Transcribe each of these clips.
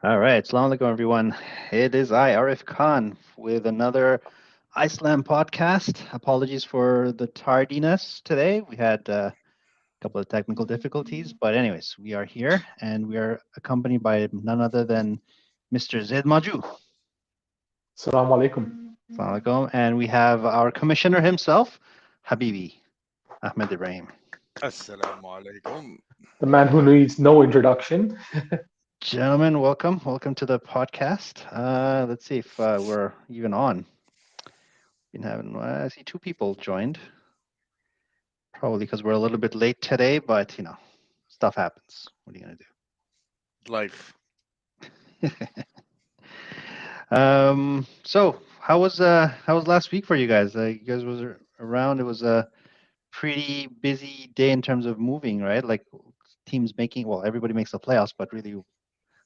All right, Assalamu alaikum, everyone. It is I, Arif Khan, with another Islam podcast. Apologies for the tardiness today. We had a couple of technical difficulties, but anyways, we are here and we are accompanied by none other than Mr. Zaid Maju. Assalamu alaikum. Assalamu alaikum. And we have our commissioner himself, Habibi Ahmed Ibrahim. Assalamu alaikum. The man who needs no introduction. Gentlemen, welcome. Welcome to the podcast. Let's see if we're even on. Been having, I see two people joined. Probably because we're a little bit late today, but stuff happens. What are you gonna Life. do? So how was last week for you guys? You guys was around. It was a pretty busy day in terms of moving, right? Like teams making, well, everybody makes the playoffs, but really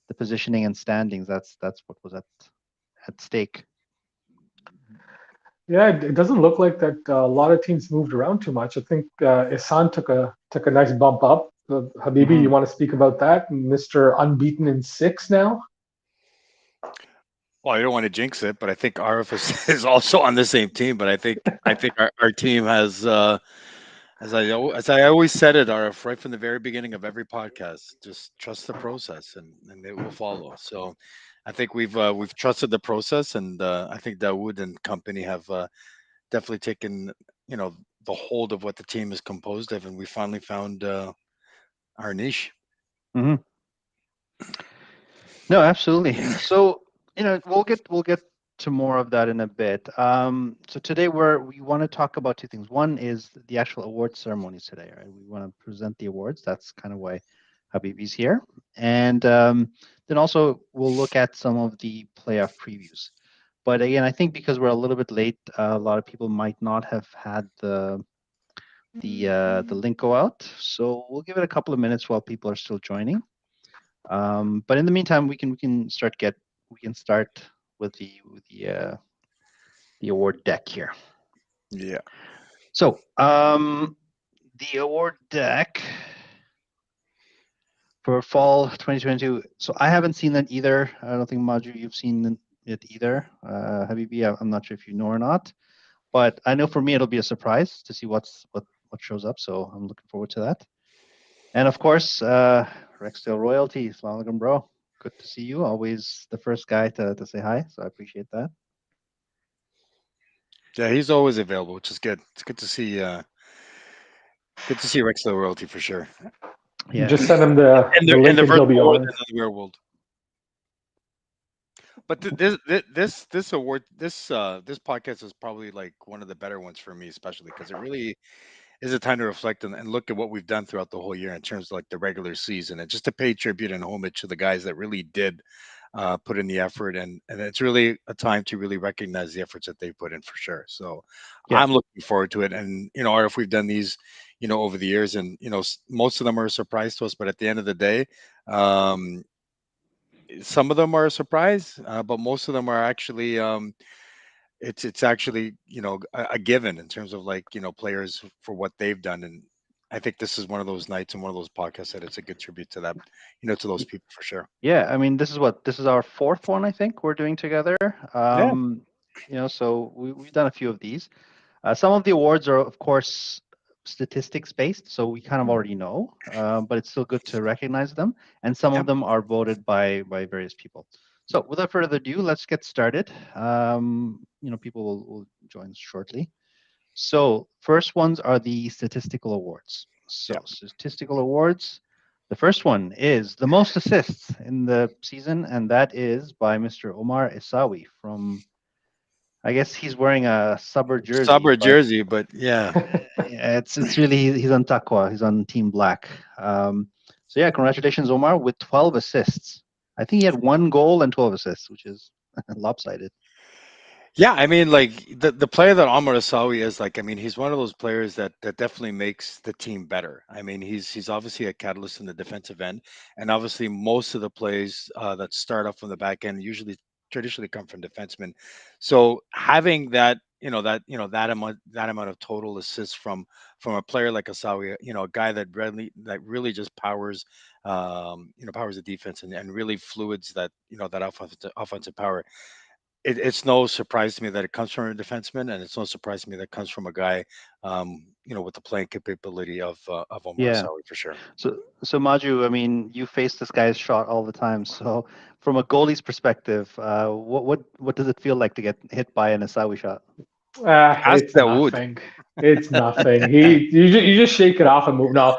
the positioning and standings, that's what was at stake. Yeah, it doesn't look like that a lot of teams moved around too much. I think Isan took a nice bump up. Habibi, you want to speak about that? Mr. Unbeaten in 6 now? Well, I don't want to jinx it, but I think Arif is also on the same team. But I think our team has, as I always said it, Arif, right from the very beginning of every podcast, just trust the process and it will follow. So I think we've trusted the process, and I think Dawood and company have definitely taken the hold of what the team is composed of, and we finally found our niche. Mm-hmm. No, absolutely. So we'll get to more of that in a bit. So today we want to talk about two things. One is the actual award ceremonies today, right? We want to present the awards. That's kind of why Habibi's here, and then also we'll look at some of the playoff previews. But again, I think because we're a little bit late, a lot of people might not have had the link go out. So we'll give it a couple of minutes while people are still joining. But in the meantime, we can start with the award deck here. Yeah. So the award deck for fall 2022. So I haven't seen that either. I don't think Maju, you've seen it either. Habibi, I'm not sure if you know or not, but I know for me it'll be a surprise to see what shows up. So I'm looking forward to that. And of course, Rexdale Royalty, Assalamu alaikum, bro. Good to see you. Always the first guy to say hi, so I appreciate that. Yeah, he's always available, which is good. It's good to see. Good to see Rexdale Royalty for sure. Yeah. Just send him the link and he'll be on. Real world. But this award this podcast is probably like one of the better ones for me, especially because it really is a time to reflect and look at what we've done throughout the whole year in terms of like the regular season, and just to pay tribute and homage to the guys that really did put in the effort, and it's really a time to really recognize the efforts that they put in for sure. So Yeah. I'm looking forward to it, and or if we've done these over the years, and most of them are a surprise to us, but at the end of the day, some of them are a surprise, but most of them are actually it's actually a given in terms of like players for what they've done. And I think this is one of those nights and one of those podcasts that it's a good tribute to them, to those people for sure. Yeah, I mean, this is our fourth one, I think we're doing together. So we've done a few of these. Some of the awards are, of course, statistics based, so we kind of already know, but it's still good to recognize them. And some of them are voted by various people. So without further ado, let's get started. People will join shortly. So first ones are the statistical awards. So statistical awards. The first one is the most assists in the season, and that is by Mr. Omar Isawi from, I guess he's wearing a Sabr jersey. But yeah. It's really, he's on Taqwa. He's on Team Black. So yeah, congratulations, Omar, with 12 assists. I think he had 1 goal and 12 assists, which is lopsided. Yeah, I mean, like the player that Amr Asawi is, like, I mean, he's one of those players that definitely makes the team better. I mean, he's obviously a catalyst in the defensive end, and obviously most of the plays that start off from the back end usually traditionally come from defensemen. So having that, that amount of total assists from a player like Asawi, a guy that really just powers the defense and really fluids that offensive power. It's no surprise to me that it comes from a defenseman, and it's no surprise to me that it comes from a guy, with the playing capability of Omar Yeah. Asawi for sure. So Maju, I mean, you face this guy's shot all the time. So from a goalie's perspective, what does it feel like to get hit by an Asawi shot? Ask It's that wood. nothing. It's nothing. You just shake it off and move. Now,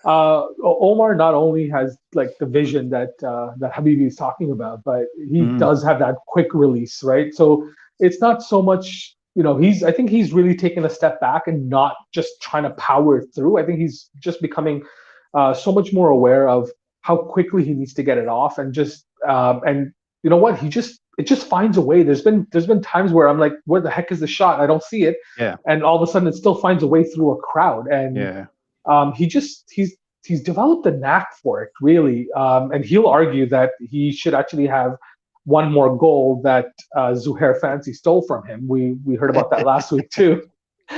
Omar not only has like the vision that Habibi is talking about, but he Mm, does have that quick release, right? So it's not so much, I think he's really taken a step back and not just trying to power through. I think he's just becoming so much more aware of how quickly he needs to get it off, and you know what? It just finds a way. There's been times where I'm like, where the heck is the shot? I don't see it, yeah, and all of a sudden it still finds a way through a crowd. And yeah. he's developed a knack for it, really. And he'll argue that he should actually have one more goal that Zuhair Fancy stole from him. We heard about that last week too.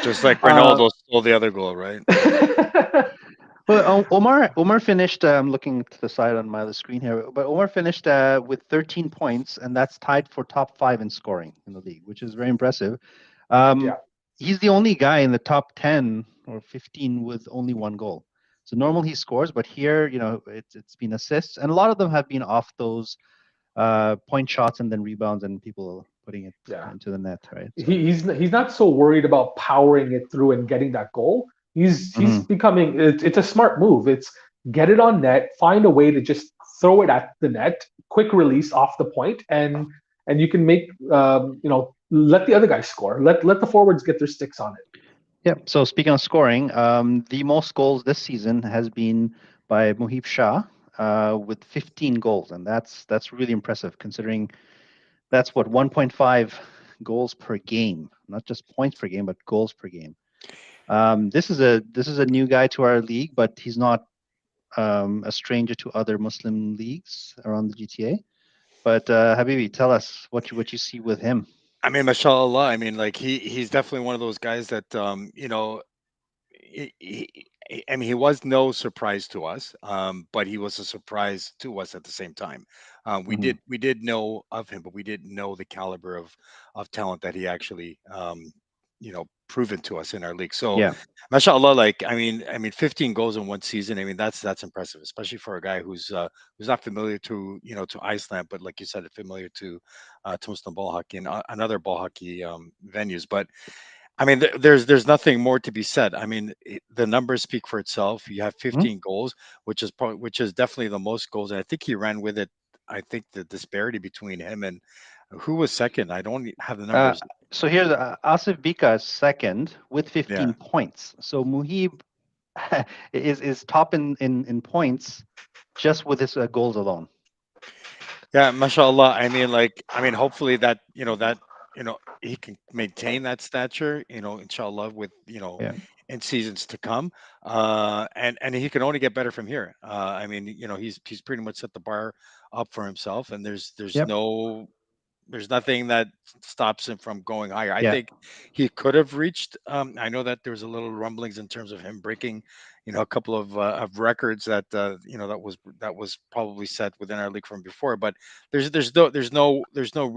Just like Uh, Ronaldo stole the other goal, right? Well, Omar finished. I'm looking to the side on my other screen here, but Omar finished with 13 points, and that's tied for top 5 in scoring in the league, which is very impressive. yeah, Um, he's the only guy in the top 10 or 15 with only one goal. So normally he scores, but here, it's been assists, and a lot of them have been off those point shots and then rebounds, and people putting it yeah. into the net, right? So, He's not so worried about powering it through and getting that goal. He's mhm. becoming it's a smart move. It's get it on net, find a way to just throw it at the net, quick release off the point, and you can make let the other guys score. Let the forwards get their sticks on it. Yeah. So speaking of scoring, the most goals this season has been by Mohib Shah with 15 goals, and that's really impressive considering that's what 1.5 goals per game, not just points per game, but goals per game. This is a new guy to our league, but he's not a stranger to other Muslim leagues around the GTA. But Habibi, tell us what you see with him. I mean, mashallah. I mean, like he's definitely one of those guys that I mean, he was no surprise to us, but he was a surprise to us at the same time. We Hmm. did know of him, but we didn't know the caliber of talent that he actually proven to us in our league. So, Yeah. mashallah, like I mean, 15 goals in one season. I mean, that's impressive, especially for a guy who's not familiar to Iceland, but like you said, familiar to Muslim ball hockey and other ball hockey venues. But I mean, there's nothing more to be said. I mean, the numbers speak for itself. You have Mhm. 15 goals, which is definitely the most goals. And I think he ran with it. I think the disparity between him and who was second. I don't have the Uh, numbers. so here's Asif Bika is second with Yeah, 15 points. So Muhib is top in points just with his goals alone. yeah, mashallah. Hopefully he can maintain that stature. Inshallah, with Yeah. in seasons to come. And he can only get better from here. I mean, he's pretty much set the bar up for himself, and Yep. there's nothing that stops him from going higher. I Yeah. think he could have reached. I know that there was a little rumblings in terms of him breaking, a couple of records that was probably set within our league from before. But there's no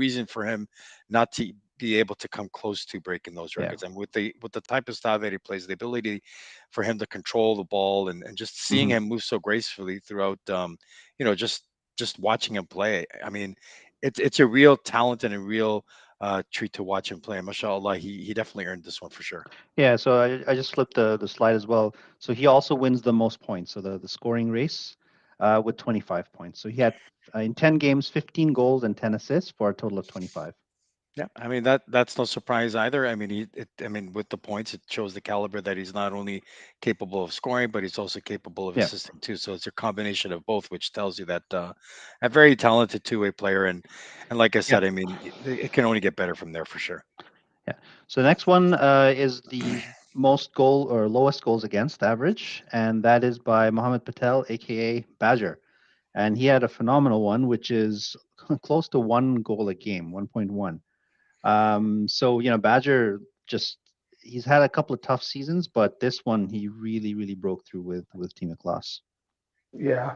reason for him not to be able to come close to breaking those Yeah. records. And with the type of style that he plays, the ability for him to control the ball and just seeing Hmm. him move so gracefully throughout, just watching him play. I mean, it's a real talent and a real treat to watch him play. And mashallah, he definitely earned this one for sure. Yeah. So I just flipped the slide as well. So he also wins the most points. So the scoring race with 25 points. So he had in 10 games, 15 goals and 10 assists for a total of 25. Yeah, I mean that's no surprise either. I mean, I mean, with the points, it shows the caliber that he's not only capable of scoring, but he's also capable of Yeah, assisting too. So it's a combination of both, which tells you that a very talented two-way player. And like I yeah, said, I mean, it can only get better from there for sure. yeah. So the next one is the most goal or lowest goals against average, and that is by Mohamed Patel, aka Badger. And he had a phenomenal one, which is close to 1 goal a game, 1.1. So Badger just he's had a couple of tough seasons, but this one he really, really broke through with Team Class. Yeah,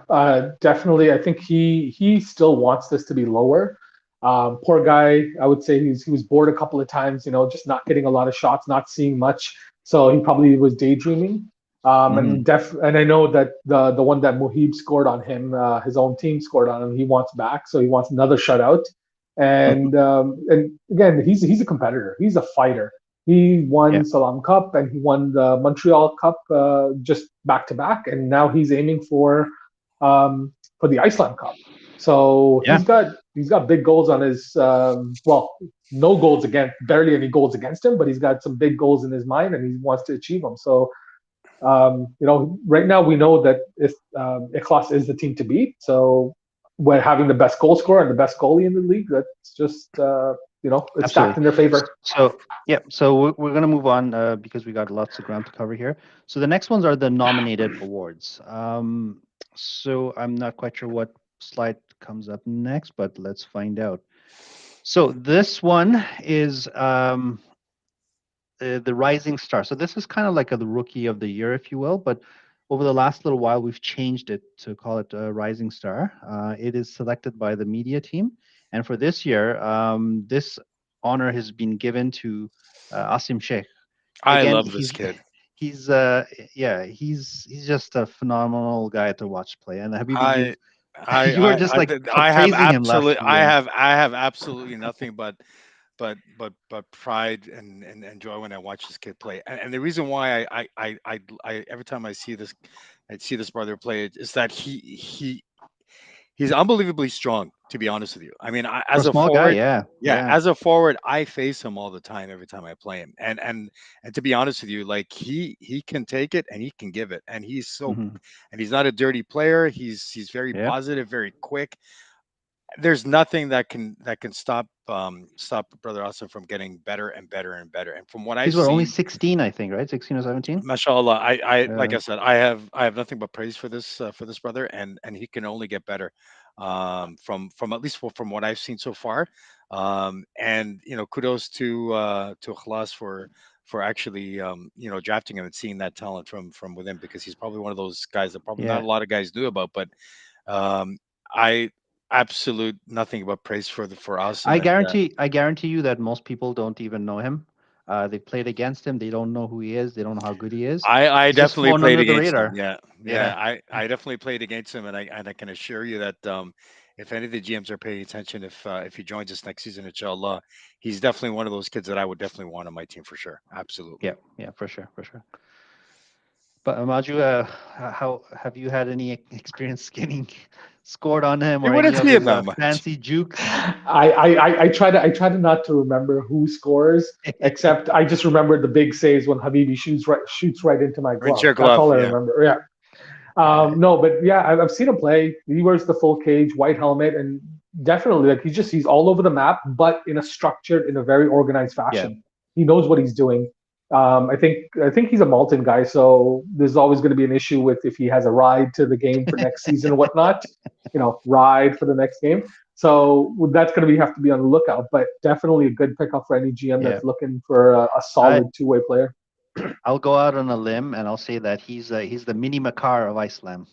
definitely. I think he still wants this to be lower. Poor guy. I would say he was bored a couple of times. Just not getting a lot of shots, not seeing much. So he probably was daydreaming. Mhm. And I know that the one that Mohib scored on him, his own team scored on him. He wants back, so he wants another shutout. And again, he's a competitor. He's a fighter. He Yeah, won Salam Cup and he won the Montreal Cup just back to back, and now he's aiming for the Iceland Cup. So yeah, he's got big goals on his well, no goals against, barely any goals against him, but he's got some big goals in his mind and he wants to achieve them. So right now we know that if Ikhlas is the team to beat. So when having the best goal scorer and the best goalie in the league, that's just it's stacked absolutely. in their favor. So yeah, so we're gonna move on because we got lots of ground to cover here. So the next ones are the nominated awards. So I'm not quite sure what slide comes up next, but let's find out. So this one is the Rising Star. So this is kind of like the Rookie of the Year, if you will. But over the last little while, we've changed it to call it Rising Star. It is selected by the media team, and for this year, this honor has been given to Asim Sheikh. I Again, love this kid. he's yeah, he's just a phenomenal guy to watch play. And Habibi, I you were just like praising him last few games. I have absolutely nothing but pride and joy when I watch this kid play. And the reason why I every time I see this brother play is that he's unbelievably strong, to be honest with you. I mean, For a as a small guy, forward, yeah, yeah, yeah. as a forward, I face him all the time every time I play him. And to be honest with you, like he can take it and he can give it. And Hmm. he's not a dirty player. He's very Yeah. positive, very quick. There's nothing that can stop Brother Austin from getting better and better and better. And from what I've He's what, only seen, 16, I think, right? 16 or 17? mashallah, I like Yeah. I said, I have nothing but praise for this brother, and he can only get better, from at least from what I've seen so far, and kudos to Khlas for actually drafting him and seeing that talent from within, because he's probably one of those guys that probably not Yeah. a lot of guys knew about, but I absolute nothing but praise for Asim, and I guarantee you that most people don't even know him. They played against him. They don't know who he is. They don't know how good he is. I He's just definitely flown played under the against him. radar. Yeah, Yeah. yeah. I definitely played against him, and I can assure you that if any of the GMs are paying attention, if he joins us next season, inshallah, he's definitely one of those kids that I would definitely want on my team for sure. Absolutely. Yeah. Yeah. For sure. For sure. But Maju, how have you had any experience getting scored on him You or wouldn't any of see him his that much. fancy jukes? I try to not to remember who scores, except I just remember the big saves when Habibi shoots right into my Rinse glove. your That's glove. all I Yeah. remember. Yeah. Yeah. No, but yeah, I've seen him play. He wears the full cage, white helmet, and definitely like he's all over the map, but in a very organized Yeah. fashion. He knows what he's doing. I think he's a Malton guy, so there's always going to be an issue with if he has a ride to the game for next season or whatnot. Ride for the next game. So that's going to have to be on the lookout. But definitely a good pickup for any GM Yeah. that's looking for a I solid two-way player. I'll go out on a limb and I'll say that he's the mini Makar of Iceland.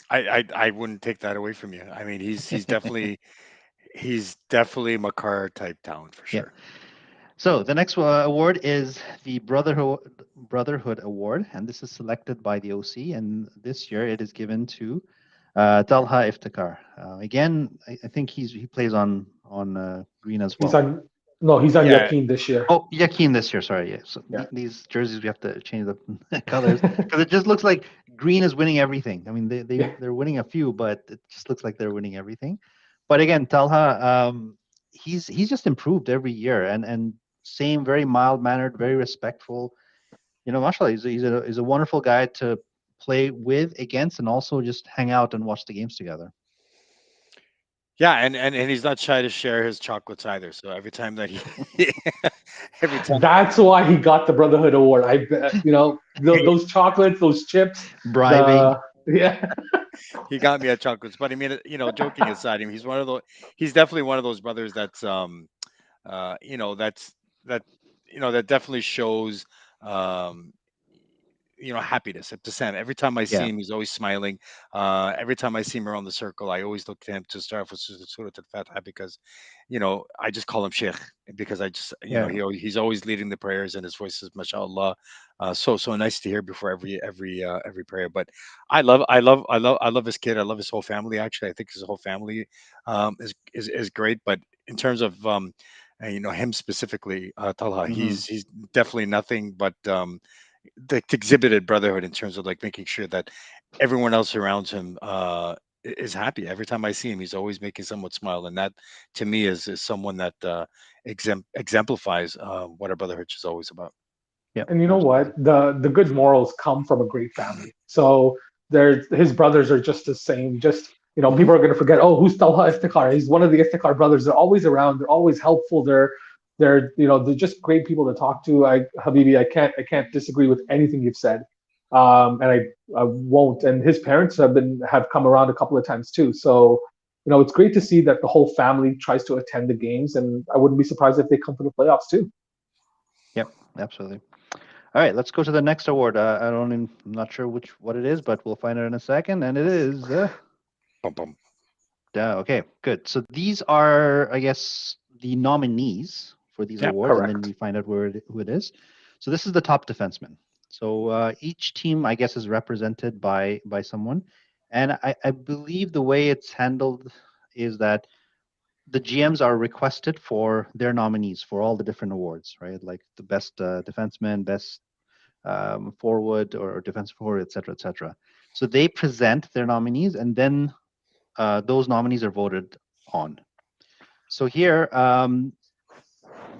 I wouldn't take that away from you. I mean, he's definitely Makar type talent for Yeah. sure. So the next award is the Brotherhood Award, and this is selected by the OC. And this year it is given to Talha Iftikhar. Again, I think he plays on green as He's well. on no, he's on Yeah, Yakin this year. Oh, Yakin this year. Sorry, yeah. So Yeah. these jerseys we have to change the colors because it just looks like green is winning everything. I mean, Yeah. they're winning a few, but it just looks like they're winning everything. But again, Talha, he's just improved every year, and same, very mild mannered, very respectful. Mashallah, he's a wonderful guy to play with, against, and also just hang out and watch the games together. Yeah, and he's not shy to share his chocolates either. So every time that he, every time That's why he got the Brotherhood Award. I bet, those chocolates, those chips, Bribing. yeah. he got me at chocolates. But I mean, joking aside, I mean, he's definitely one of those brothers that's that that definitely shows um happiness at Sam. Every time I see Yeah, him, he's always smiling. Every time I see him around the circle, I always look to him to start off with Surah Al-Fatiha because, I just call him Sheikh because I just, yeah, he's always leading the prayers and his voice is mashallah. So nice to hear before every prayer. But I love his kid. I love his whole family. Actually, I think his whole family is great. But in terms of him specifically, Talha, hmm he's definitely nothing but the exhibited brotherhood in terms of like making sure that everyone else around him is happy. Every time I see him, he's always making someone smile, and that to me is someone that exemplifies what our brotherhood is always about. yeah, And you know what? absolutely. The good morals come from a great family. So his brothers are just the same. Just hmm people are going to forget. Oh, who's Talha Iftikhar? He's one of the Iftikhar brothers. They're always around. They're always helpful. They're just great people to talk to. Habibi, I can't disagree with anything you've said. And I won't. And his parents have come around a couple of times too. So it's great to see that the whole family tries to attend the games, and I wouldn't be surprised if they come to the playoffs too. Yep, absolutely. All right, let's go to the next award. I'm not sure what it is, but we'll find out in a second. And it is Bum, bum. okay, good. So these are, I guess, the nominees for these Yeah. awards, and then Correct. we find out who it is. So this is the top defenseman. So each team, I guess, is represented by someone, and I believe the way it's handled is that the GMs are requested for their nominees for all the different awards, right? Like the best defenseman, best forward or defensive forward, et cetera, et cetera. So they present their nominees, and then those nominees are voted on. So here,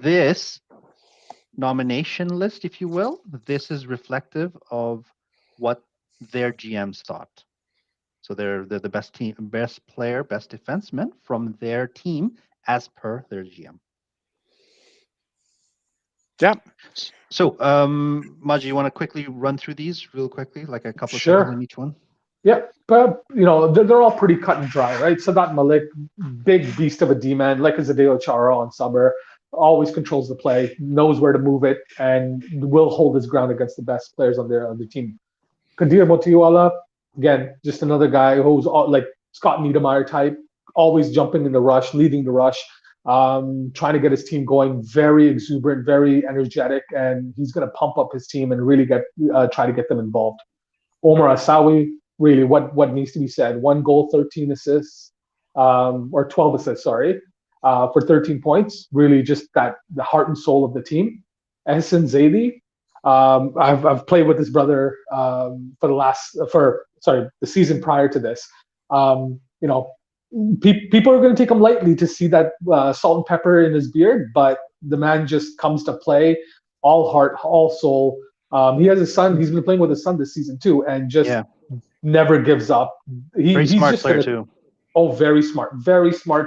this nomination list, if you will, this is reflective of what their GMs thought. So they're the best team, best player, best defenseman from their team as per their GM. Yeah. So, Maji, you want to quickly run through these real quickly, like a couple of seconds on Sure. each one? Yeah, but they're all pretty cut and dry, right? Sadat Malik, big beast of a D-man, like a Zadeo Chara on summer, always controls the play, knows where to move it, and will hold his ground against the best players on the team. Kadir Motiwala, again, just another guy who's like Scott Niedermayer type, always jumping in the rush, leading the rush, trying to get his team going, very exuberant, very energetic, and he's going to pump up his team and really try to get them involved. Omar Asawi, really, what needs to be said? 1 goal, 13 assists, or 12 assists, sorry, for 13 points. Really, just the heart and soul of the team. Ehsan Zaidi, I've played with his brother the season prior to this. People are going to take him lightly to see that salt and pepper in his beard, but the man just comes to play, all heart, all soul. He has a son. He's been playing with his son this season too, and just Yeah, never gives up. very He's smart just player gonna. too. Oh, very smart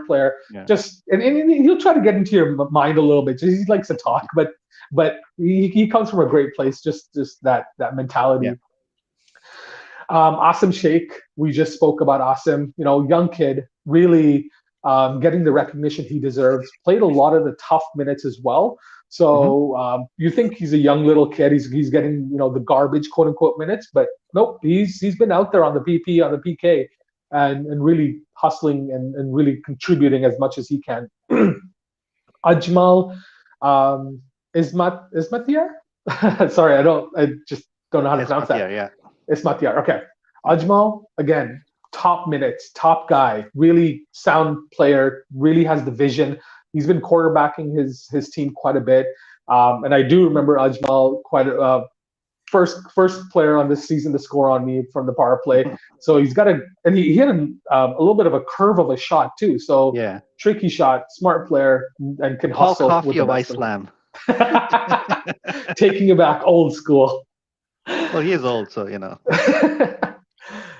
player. Yeah. Just and he'll try to get into your mind a little bit. He likes to talk, but he comes from a great place. Just that mentality. Yeah. Asim Sheikh, we just spoke about Asim. Young kid, really getting the recognition he deserves. Played a lot of the tough minutes as well. hmm So you think he's a young little kid. He's getting the garbage quote unquote minutes, but nope. He's been out there on the PP on the PK and really hustling and really contributing as much as he can. Ajmal Ismatiar. Sorry, I just don't know how to Yes, pronounce that. yeah. Ismatiar. Okay. Yeah. Ajmal, again, top minutes, top guy, really sound player, really has the vision. He's been quarterbacking his team quite a bit. And I do remember Ajmal first player on this season to score on me from the power play. So he's got and he had a little bit of a curve of a shot too. So Yeah. tricky shot, smart player, and can Paul hustle with Coffey the of best of them. Iceland. Taking it back old school. Well, he is old, so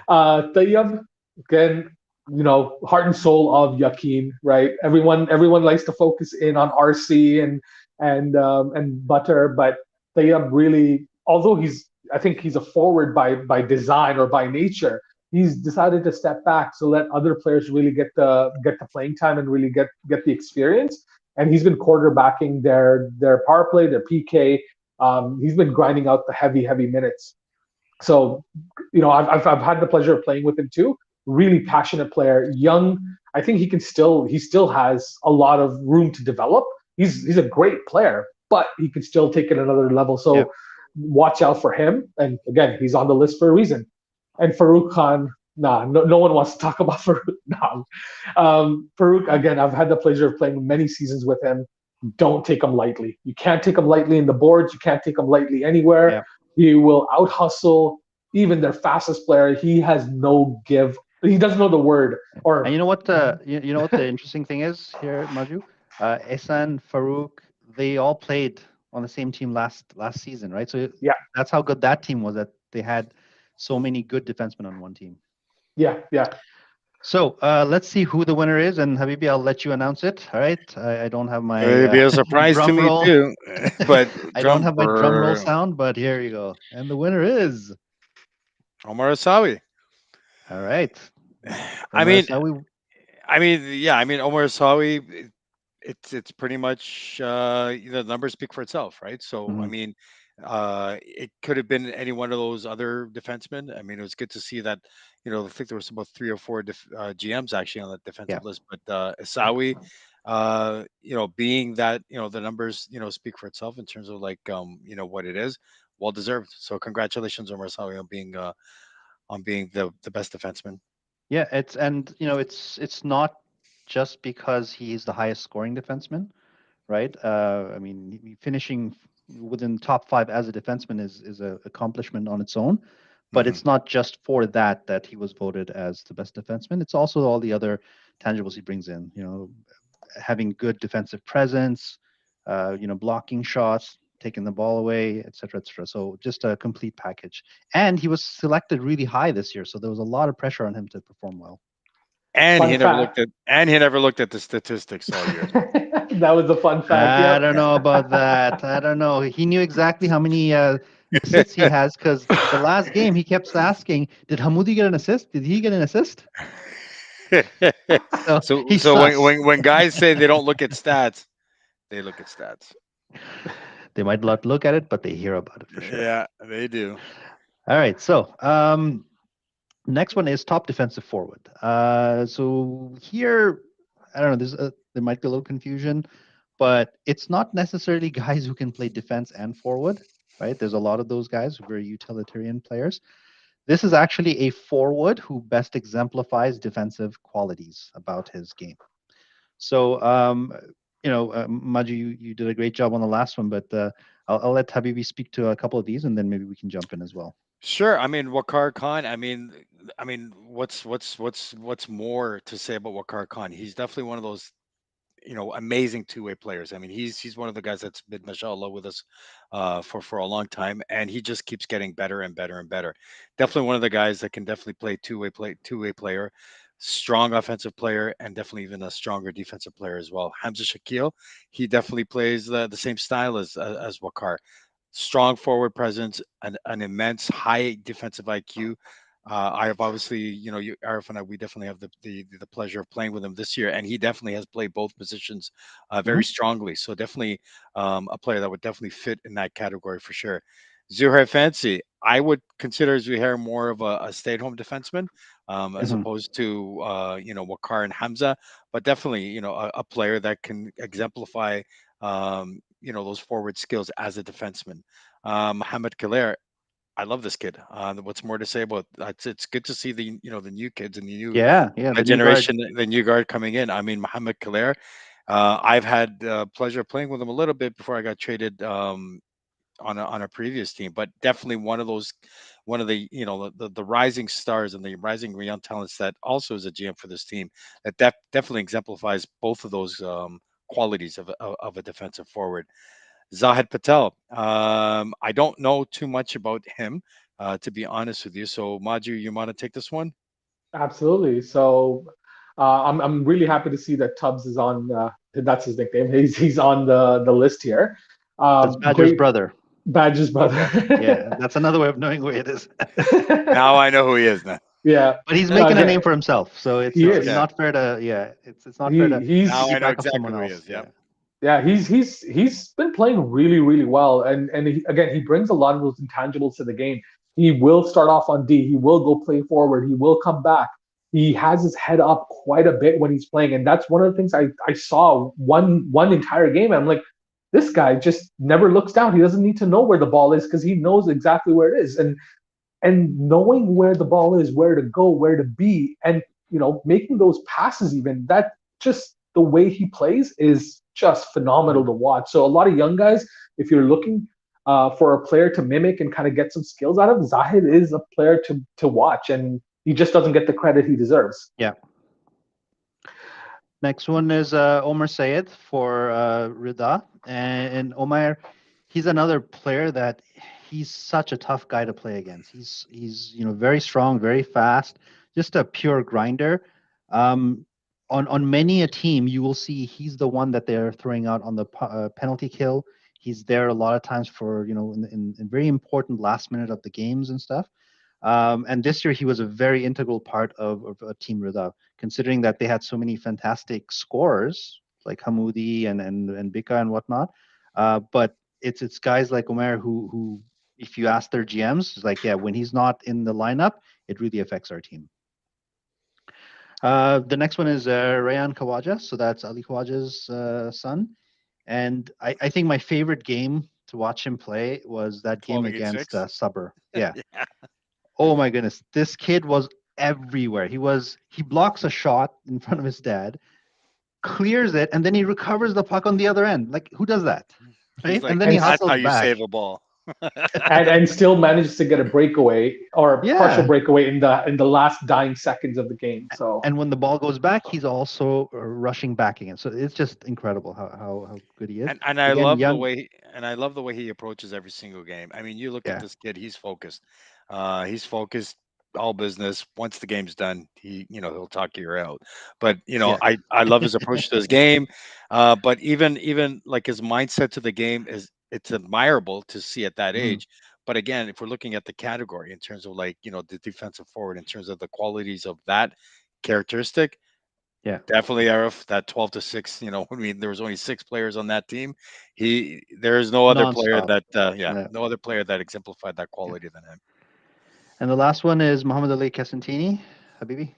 Tayyab, again, heart and soul of Yakin, right? Everyone likes to focus in on RC and Butter, but Tayyab really, although I think he's a forward by design or by nature, he's decided to step back to let other players really get the playing time and really get the experience. And he's been quarterbacking their power play, their PK. He's been grinding out the heavy minutes. So, I've had the pleasure of playing with him too. Really passionate player, young. I think he still has a lot of room to develop. He's a great player, but he can still take it another level. So Yep. watch out for him. And again, he's on the list for a reason. And Farouk Khan, no one wants to talk about Farouk now. Farouk, again, I've had the pleasure of playing many seasons with him. Don't take him lightly. You can't take him lightly in the boards. You can't take him lightly anywhere. Yep. He will out hustle even their fastest player. He has no give. He doesn't know the word. Or And you know what the what the interesting thing is here, Maju? Ehsan, Farouk, they all played on the same team last season, right? So Yeah. that's how good that team was. That they had so many good defensemen on one team. yeah. So let's see who the winner is, and Habibi, I'll let you announce it. All right, I don't have my It'd be a surprise to drum me roll. too. But I don't have my drum roll sound, but here you go. And the winner is Omar Asawi. all right. I mean, Asawi. yeah. I mean, Omar Asawi. It's pretty much the numbers speak for itself, right? So I Mhm. mean, it could have been any one of those other defensemen. I mean, it was good to see that. I think there was about 3 or 4 GMs actually on the Yeah. defensive list, but Asawi, being that the numbers speak for itself in terms of like what it is, well deserved. So congratulations, Omar Asawi, on being the best defenseman. Yeah, it's not just because he's the highest scoring defenseman, right? I mean, finishing within top 5 as a defenseman is a accomplishment on its own. But Mhm. it's not just for that he was voted as the best defenseman. It's also all the other tangibles he brings in. Having good defensive presence, blocking shots, taking the ball away, et cetera, et cetera. So just a complete package. And he was selected really high this year, so there was a lot of pressure on him to perform well. And Fun fact. he never looked at the statistics all year. That was a fun fact. I Yep. don't know about that. I don't know. He knew exactly how many assists he has because the last game he kept asking, "Did Hamoudi get an assist? Did he get an assist?" So so he's so when, sus. when when guys say they don't look at stats, they look at stats. They might not look at it, but they hear about it for sure. Yeah, they do. All right. So next one is top defensive forward. So here, I don't know. There might be a little confusion, but it's not necessarily guys who can play defense and forward, right? There's a lot of those guys who are utilitarian players. This is actually a forward who best exemplifies defensive qualities about his game. So, Maju, you did a great job on the last one, but I'll let Habibi speak to a couple of these, and then maybe we can jump in as well. Sure. I mean, Wakar Khan. I mean, what's more to say about Wakar Khan? He's definitely one of those amazing two-way players. I mean, he's one of the guys that's been mashallah with us for a long time, and he just keeps getting better and better and better. Definitely one of the guys that can definitely play two-way player, strong offensive player, and definitely even a stronger defensive player as well. Hamza Shakil, he definitely plays the same style as Wakar. Strong forward presence, an immense high defensive IQ. I have obviously, Arif and I, we definitely have the pleasure of playing with him this year, and he definitely has played both positions very Mhm. strongly. So definitely a player that would definitely fit in that category for sure. Zuhair Fancy, I would consider Zuhair more of a stay-at-home defenseman as Mhm. opposed to Wakar and Hamza, but definitely a player that can exemplify those forward skills as a defenseman. Mohamed Killer, I love this kid. What's more to say about it's good to see the new kids and the new Yeah, the new guard. generation, the new guard coming in. I mean, Mohamed Killer, I've had pleasure of playing with him a little bit before I got traded on a previous team, but definitely one of the the rising stars and the rising young talents that also is a GM for this team that definitely exemplifies both of those qualities of a defensive forward. Zahid Patel. I don't know too much about him, to be honest with you. So Maju, you want to take this one? Absolutely. So I'm really happy to see that Tubbs is on. That's his nickname. He's on the list here. That's Badger's Great brother. Badger's brother. Yeah, that's another way of knowing who it is. Now I know who he is now. Yeah, But he's making a again, name for himself, so he it's is. not fair to it's not fair to Now He's I know piggyback off exactly someone who he else. is. Yeah. Yep. yeah, he's been playing really really well, and again he brings a lot of those intangibles to the game. He will start off on D. He will go play forward. He will come back. He has his head up quite a bit when he's playing, and that's one of the things I saw one entire game. And I'm like, this guy just never looks down. He doesn't need to know where the ball is because he knows exactly where it is, and knowing where the ball is, where to go, where to be, and making those passes even that just the way he plays is just phenomenal to watch. So a lot of young guys, if you're looking for a player to mimic and kind of get some skills out of, Zahid is a player to watch, and he just doesn't get the credit he deserves. Yeah. Next one is Omar Sayed for Rida, and Omar, he's another player that he's such a tough guy to play against. He's very strong, very fast, just a pure grinder. On many a team, you will see he's the one that they're throwing out on the penalty kill. He's there a lot of times for in very important last minute of the games and stuff. And this year he was a very integral part of Team Rida, considering that they had so many fantastic scorers like Hamoudi and Bika and whatnot. But it's guys like Omer who if you ask their GMs, it's like, yeah, when he's not in the lineup, it really affects our team. The next one is Rayan Khawaja. So that's Ali Khawaja's son. And I think my favorite game to watch him play was that game 12 against 6. Sabr. Yeah. Yeah. Oh my goodness. This kid was everywhere. He blocks a shot in front of his dad, clears it, and then he recovers the puck on the other end. Like, who does that? Right? He's like, And then he that's how hustles you back. save a ball. and still manages to get a breakaway or a Yeah. partial breakaway in the last dying seconds of the game. So And when the ball goes back, he's also rushing back again. So it's just incredible how good he is. And I Again, love the young, way he approaches every single game. I mean, you look at yeah. this kid, he's focused. He's focused, all business. Once the game's done, he'll talk your ear out. But Yeah. I love his approach to his game. But even like his mindset to the game it's admirable to see at that Mhm. age. But again, if we're looking at the category in terms of like, the defensive forward, in terms of the qualities of that characteristic, Yeah. definitely, Arif, that 12 to 6, I mean, there was only 6 players on that team. There is no other player Nonstop. Yeah. no other player that exemplified that quality than him. And the last one is Muhammad Ali Casentini. Habibi.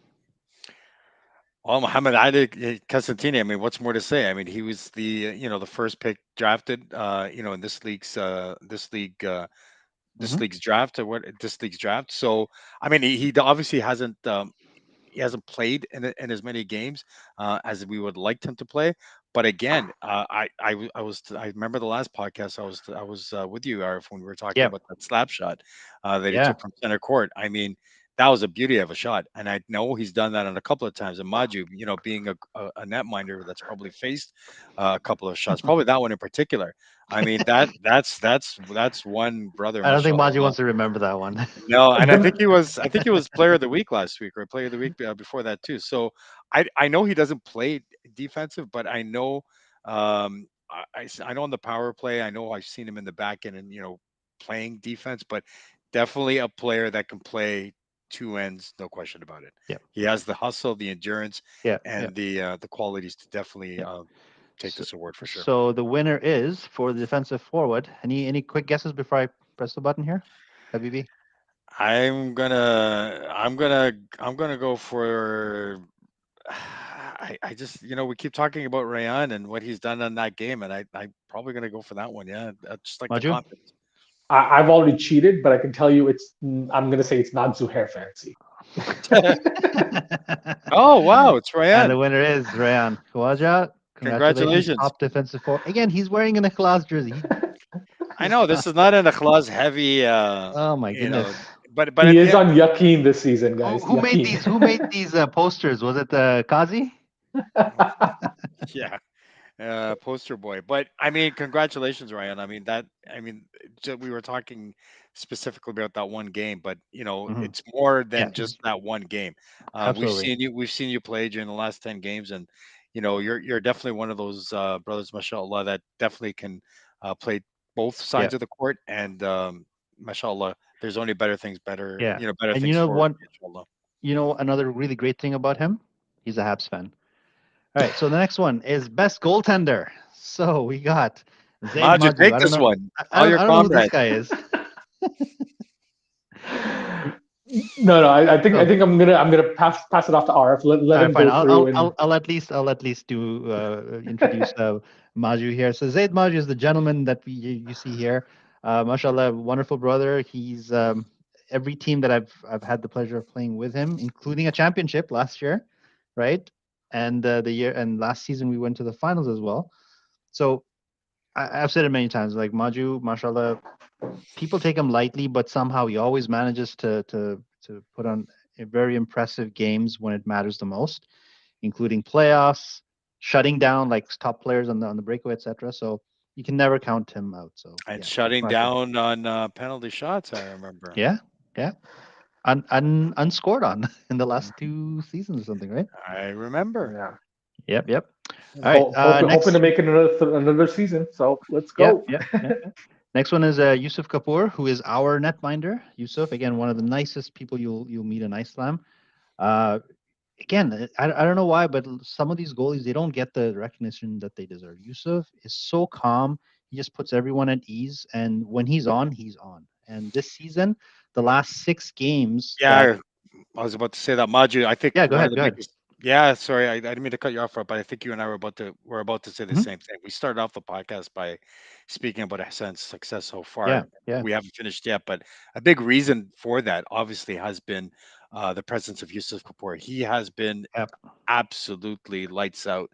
Well, Muhammad Ali Casentini, I mean, what's more to say? I mean, he was the first pick drafted, in this league's Mhm. this league's draft. So, I mean, he obviously hasn't played in as many games as we would like him to play. But again, I remember the last podcast I was with you, Arif, when we were talking Yeah. about that slap shot that he Yeah. took from center court. I mean, that was a beauty of a shot, and I know he's done that on a couple of times. And Maju, being a netminder that's probably faced a couple of shots, probably that one in particular. I mean, that's one brother, I don't think Maji mashallah. wants to remember that one. No, and I think the, he was player of the week last week or player of the week before that too. So I know he doesn't play defensive, but I know I know on the power play. I know I've seen him in the back end and playing defense, but definitely a player that can play two ends, no question about it. Yeah. He has the hustle, the endurance, Yeah. and the qualities to definitely Yeah. take So, this award for sure. so the winner is for the defensive forward. Any quick guesses before I press the button here? Habibi. I'm gonna go for. I just we keep talking about Rayan and what he's done on that game, and I'm probably gonna go for that one. Yeah, just like the Maju? confidence. I've already cheated, but I can tell you I'm going to say it's not Zuhair Fancy. Oh wow, it's And the Rayan. winner is Rayan Khawaja. Congratulations, Congratulations. top defensive forward. Again, he's wearing an Ikhlas jersey. I know this is not an Ikhlas heavy, Oh my you goodness. know, but He at is the on Yakin this season, Who guys. who made Yakin. these? Who made these posters? Was it Kazi? yeah, poster boy. But I mean, congratulations, Ryan. I mean we were talking specifically about that one game, but Hmm. it's more Yeah, than just that one game. absolutely. We've seen you play during the last 10 games, and you're definitely one of those brothers, mashallah, that definitely can play both Yeah, sides of the court, and mashallah, there's only yeah. better And things for inshallah. another really great thing about him, he's a Habs fan. All right, so the next one is best goaltender. So we got Zaid Maju, Maju. take I don't this know. one. I All don't. your I don't know who this comrades. guy is. No, no. I So, think I'm gonna pass it off to RF. Let all right, him fine. go through and I'll at least do introduce Maju here. So Zaid Maju is the gentleman that you see here. Mashallah, wonderful brother. He's every team that I've had the pleasure of playing with him, including a championship last year, right? And the year and last season we went to the finals as well. So I've said it many times. Like Maju, mashallah, people take him lightly, but somehow he always manages to put on very impressive games when it matters the most, including playoffs, shutting down like top players on the breakaway, etc. So you can never count him out. So And yeah, shutting congrats to him. down on penalty shots, I remember. Yeah, yeah, unscored on in the last two seasons or something, right? I remember. yeah, Yep, yep. All right, hoping to next. make it another season. So let's Yeah, go. yeah, yeah. Next one is Yusuf Kapoor, who is our netminder. Yusuf, again, one of the nicest people you'll meet in Islam. Uh, Again, I don't know why, but some of these goalies they don't get the recognition that they deserve. Yusuf is so calm; he just puts everyone at ease, and when he's on, he's on. And this season, the last six games that Yeah, I was about to say that, Maju. I think yeah, go one of ahead, the go ahead. biggest. Yeah, sorry, I didn't mean to cut you off, but I think you and I were about to say the Mhm. same thing. We started off the podcast by speaking about Hassan's success so Yeah, far. yeah, We haven't finished yet, but a big reason for that obviously has been the presence of Yusuf Kapoor. He has been yeah. absolutely lights out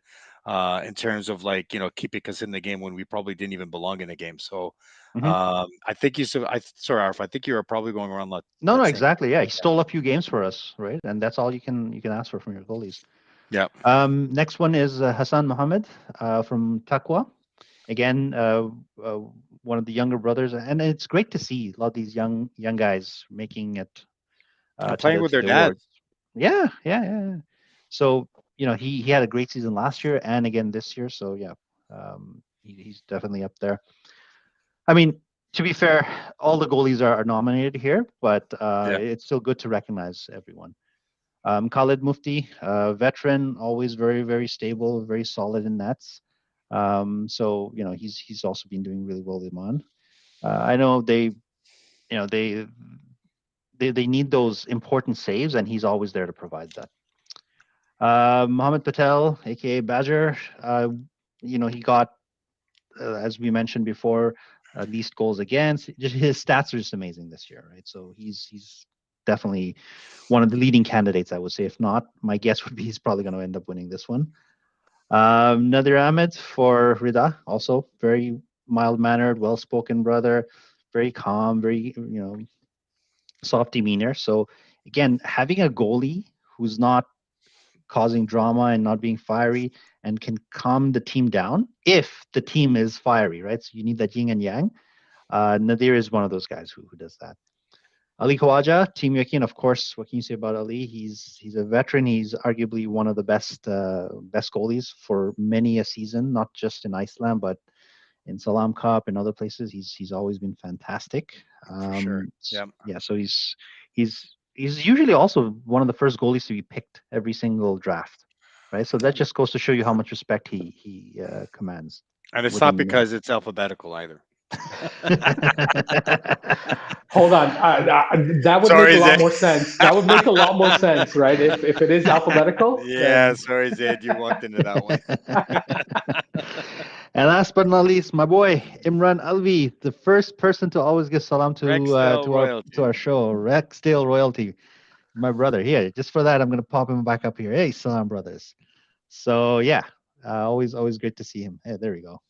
in terms of like keeping us in the game when we probably didn't even belong in the game. So Hmm. I think you said, sorry, Arf, I think you were probably going around No, no, that same. exactly. Yeah, he stole a few games for us, right? And that's all you can ask for from your goalies. Yeah. Next one is Hassan Mohammed from Taqwa. Again, one of the younger brothers, and it's great to see a lot of these young guys making it And to playing the with to their the dads. awards. Yeah, yeah, yeah, yeah. So he had a great season last year and again this year. So yeah, he's definitely up there. I mean, to be fair, all the goalies are nominated here, but Yeah. it's still good to recognize everyone. Khalid Mufti, veteran, always very stable, very solid in nets. So he's also been doing really well with Iman. I know you know they need those important saves, and he's always there to provide that. Mohammed Patel, aka Badger, he got as we mentioned before, least goals against. Just his stats are just amazing this year, right? So he's definitely one of the leading candidates, I would say. If not, my guess would be he's probably going to end up winning this one. Nadir Ahmed for Rida, also very mild mannered, well spoken brother, very calm, very soft demeanor. So again, having a goalie who's not causing drama and not being fiery and can calm the team down if the team is fiery, right? So you need that yin and yang. Nadir is one of those guys who does that. Ali Khawaja, Team Yakin, of course. What can you say about Ali? He's a veteran. He's arguably one of the best goalies for many a season, not just in Iceland, but in Salam Cup and other places. He's always been fantastic. For sure. Yeah. Yeah, so he's usually also one of the first goalies to be picked every single draft, right? So that just goes to show you how much respect he commands And it's not within the. because it's alphabetical either. Hold on, that would make a Sorry, lot Zed. more sense. That would make a lot more sense, right? If it is alphabetical, Yeah, then sorry, Zed. You walked into that one. And last but not least, my boy Imran Alvi, the first person to always give salam Rexdale to our royalty. show, Rexdale royalty, my brother. Here, just for that, I'm gonna pop him back up here. Hey, salam brothers. So yeah, always great to see him. Hey, there we go.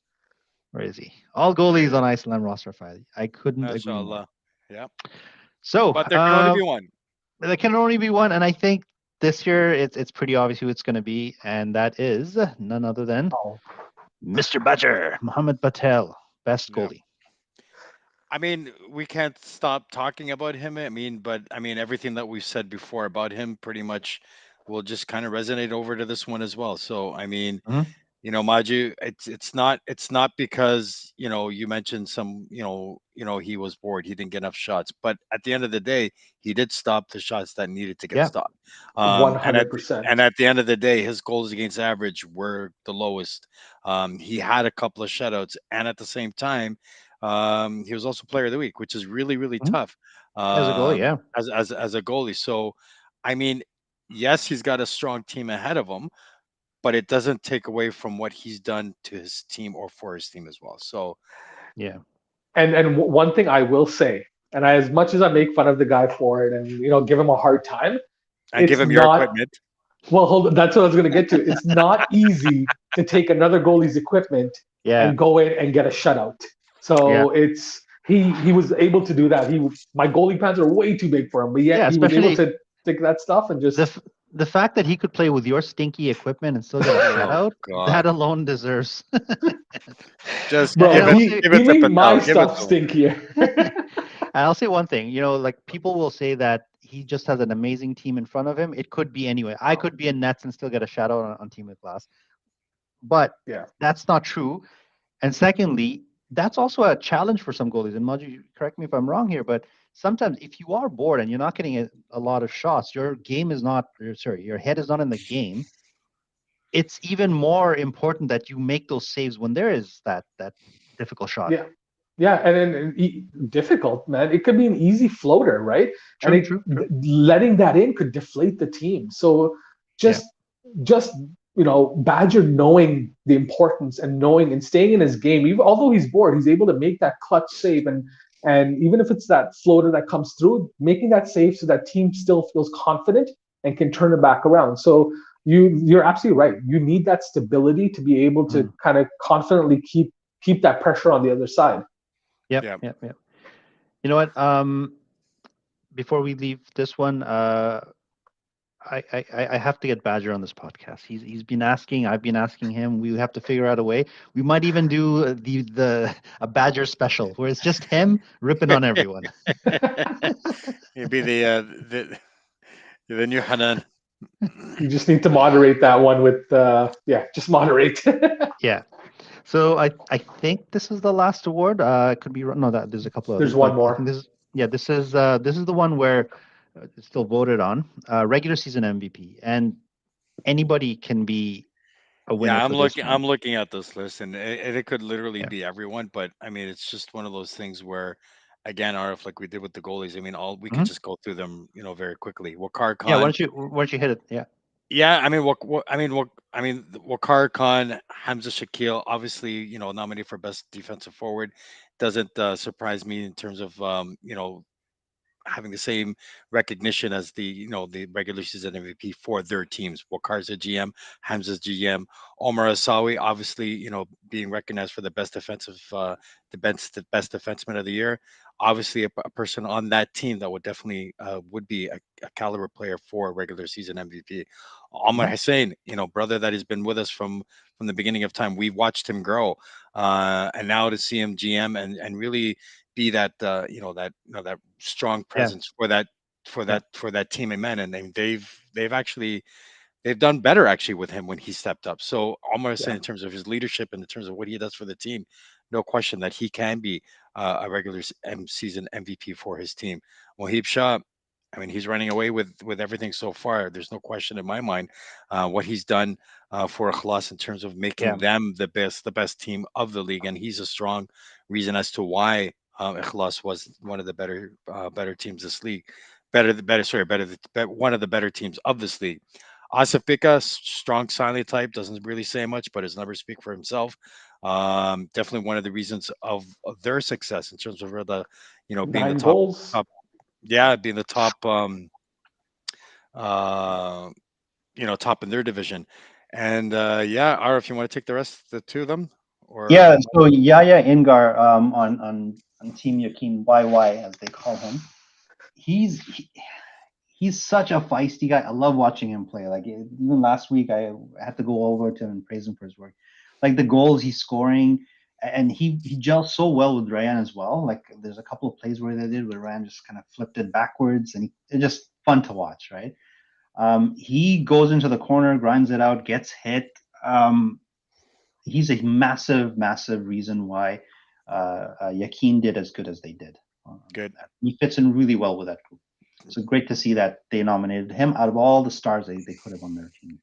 Where is he? All goalies on Iceland roster file. I couldn't agree more. Mashallah. Yeah. So, But there can only be one. there can only be one, and I think this year it's pretty obvious who it's going to be, and that is none other than Oh, Mr. Badger, Mohammed Patel, best Yeah. goalie. I mean, we can't stop talking about him. But everything that we've said before about him pretty much will just kind of resonate over to this one as well. So, Mhm. Maju, it's not because you mentioned some he was bored, he didn't get enough shots, but at the end of the day, he did stop the shots that needed to get Yeah. stopped. one And hundred percent. at the end of the day, his goals against average were the lowest. He had a couple of shutouts, and at the same time, he was also player of the week, which is really really Mhm. tough As a goalie, yeah. as a goalie. So, I mean, yes, he's got a strong team ahead of him, but it doesn't take away from what he's done to his team or for his team as well. So, Yeah. And one thing I will say, and as much as I make fun of the guy for it, and give him a hard time, and give it's him your not. equipment. Well, hold on, that's what I was going to get to. It's not easy to take another goalie's equipment Yeah. and go in and get a shutout. Yeah. So he was able to do that. My goalie pants are way too big for him, but yet Yeah. he was able Especially to take that stuff and just the fact that he could play with your stinky equipment and still get a Oh shutout, that God! alone deserves. Just And bro. I'll give say, He it to made my Patel. Give it stuff to him. stinkier. and I'll say one thing, like people will say that he just has an amazing team in front of him. It could be anyway. I could be in nets and still get a shadow on Team with Glass, but Yeah. that's not true. And secondly, that's also a challenge for some goalies. And Maju, correct me if I'm wrong here, but sometimes if you are bored and you're not getting a lot of shots, your game is not, sorry, your head is not in the game. It's even more important that you make those saves when there is that difficult shot. Yeah. Yeah, and then difficult, man. It could be an easy floater, right? And True, true, true. letting that in could deflate the team. So Yeah. just Badger knowing the importance and knowing and staying in his game, even although he's bored, he's able to make that clutch save, and even if it's that floater that comes through, making that save so that team still feels confident and can turn it back around. So you're absolutely right. You need that stability to be able to kind of confidently keep that pressure on the other side. Yep, Yeah. yep, yep. You know what? Before we leave this one, I have to get Badger on this podcast. He's been asking. I've been asking him. We have to figure out a way. We might even do a Badger special where it's just him ripping on everyone. You'd be the new Hanan. You just need to moderate that one with just moderate. Yeah. So I think this is the last award. It could be no, that there's a couple others. There's one but I more. think this is the one where it's still voted on. Regular season MVP, and anybody can be a winner Yeah, for this one. I'm looking at this list, and it could literally Yeah. be everyone. But it's just one of those things where, again, RF, like we did with the goalies. All we could Mhm. just go through them, very quickly. Wakar Yeah. Khan. Why don't you hit it? Yeah. Yeah, Wakar Khan, Hamza Shakil, obviously, nominated for best defensive forward. Doesn't surprise me in terms of having the same recognition as the regular season MVP for their teams. Wakar's a GM, Hamza's GM, Omar Asawi, obviously, being recognized for the best defenseman of the year. Obviously, a person on that team that would definitely would be a caliber player for regular season MVP. Omar Hussein, brother that has been with us from the beginning of time. We've watched him grow, and now to see him GM and really be that that strong Yeah. presence for that Yeah. team of men, and they've done better actually with him when he stepped up. So almost Yeah. in terms of his leadership and in terms of what he does for the team, no question that he can be a regular season MVP for his team. Mohib Shah, he's running away with everything so far. There's no question in my mind what he's done for Ikhlas in terms of making them the best team of the league, and he's a strong reason as to why Ikhlas was one of the better teams this league, one of the better teams of this league. Asif Bika, strong silent type, doesn't really say much, but his numbers speak for himself. Definitely one of the reasons of their success in terms of being the 9 goals. being the top uh top in their division. And Ara, if you want to take the rest, the two of them, or Yeah, so Yaya Ingar on Team Yakin YY as they call him. He's such a feisty guy. I love watching him play. Like even last week, I had to go over to him and praise him for his work. Like the goals he's scoring, and he gels so well with Ryan as well. Like there's a couple of plays where they did where Ryan just kind of flipped it backwards, and it's just fun to watch, right? He goes into the corner, grinds it out, gets hit. He's a massive, massive reason why Yakin did as good as they did. Good. He fits in really well with that group. So great to see that they nominated him out of all the stars they could have on their team.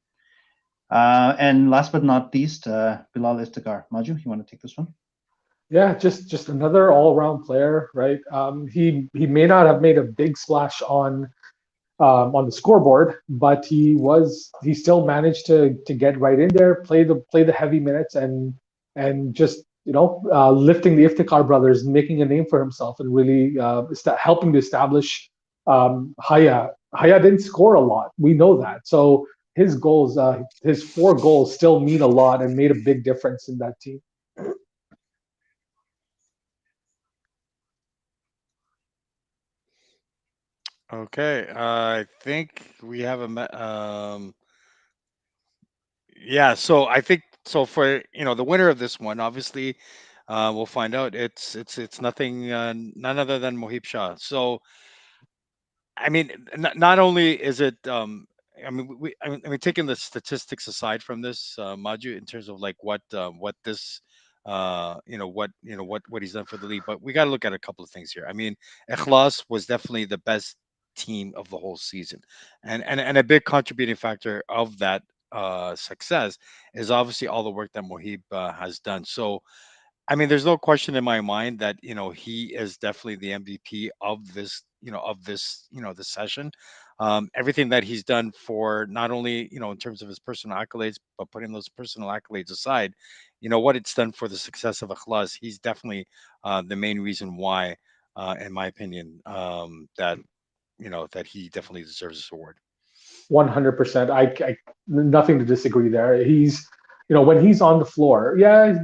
And last but not least, Bilal Istikhar. Maju, you want to take this one? Yeah, just another all-around player, right? He may not have made a big splash on the scoreboard, but he still managed to get right in there, play the heavy minutes, and just lifting the Iftikhar brothers, making a name for himself, and really helping to establish Haya. Haya didn't score a lot, we know that. So his goals, his 4 goals, still mean a lot and made a big difference in that team. Okay, I think we have yeah. So I think so for the winner of this one, obviously, we'll find out. It's nothing, none other than Mohib Shah. So I mean, not only is it, I mean, I mean, taking the statistics aside from this, Maju, in terms of like what this, what he's done for the league, but we got to look at a couple of things here. I mean, Ikhlas was definitely the best team of the whole season, and a big contributing factor of that success is obviously all the work that Mohib has done. So I mean, there's no question in my mind that he is definitely the MVP of this, this session. Everything that he's done for not only in terms of his personal accolades, but putting those personal accolades aside, what it's done for the success of Akhlas, he's definitely the main reason why, in my opinion, that he definitely deserves this award. 100%. I nothing to disagree there. When he's on the floor, yeah,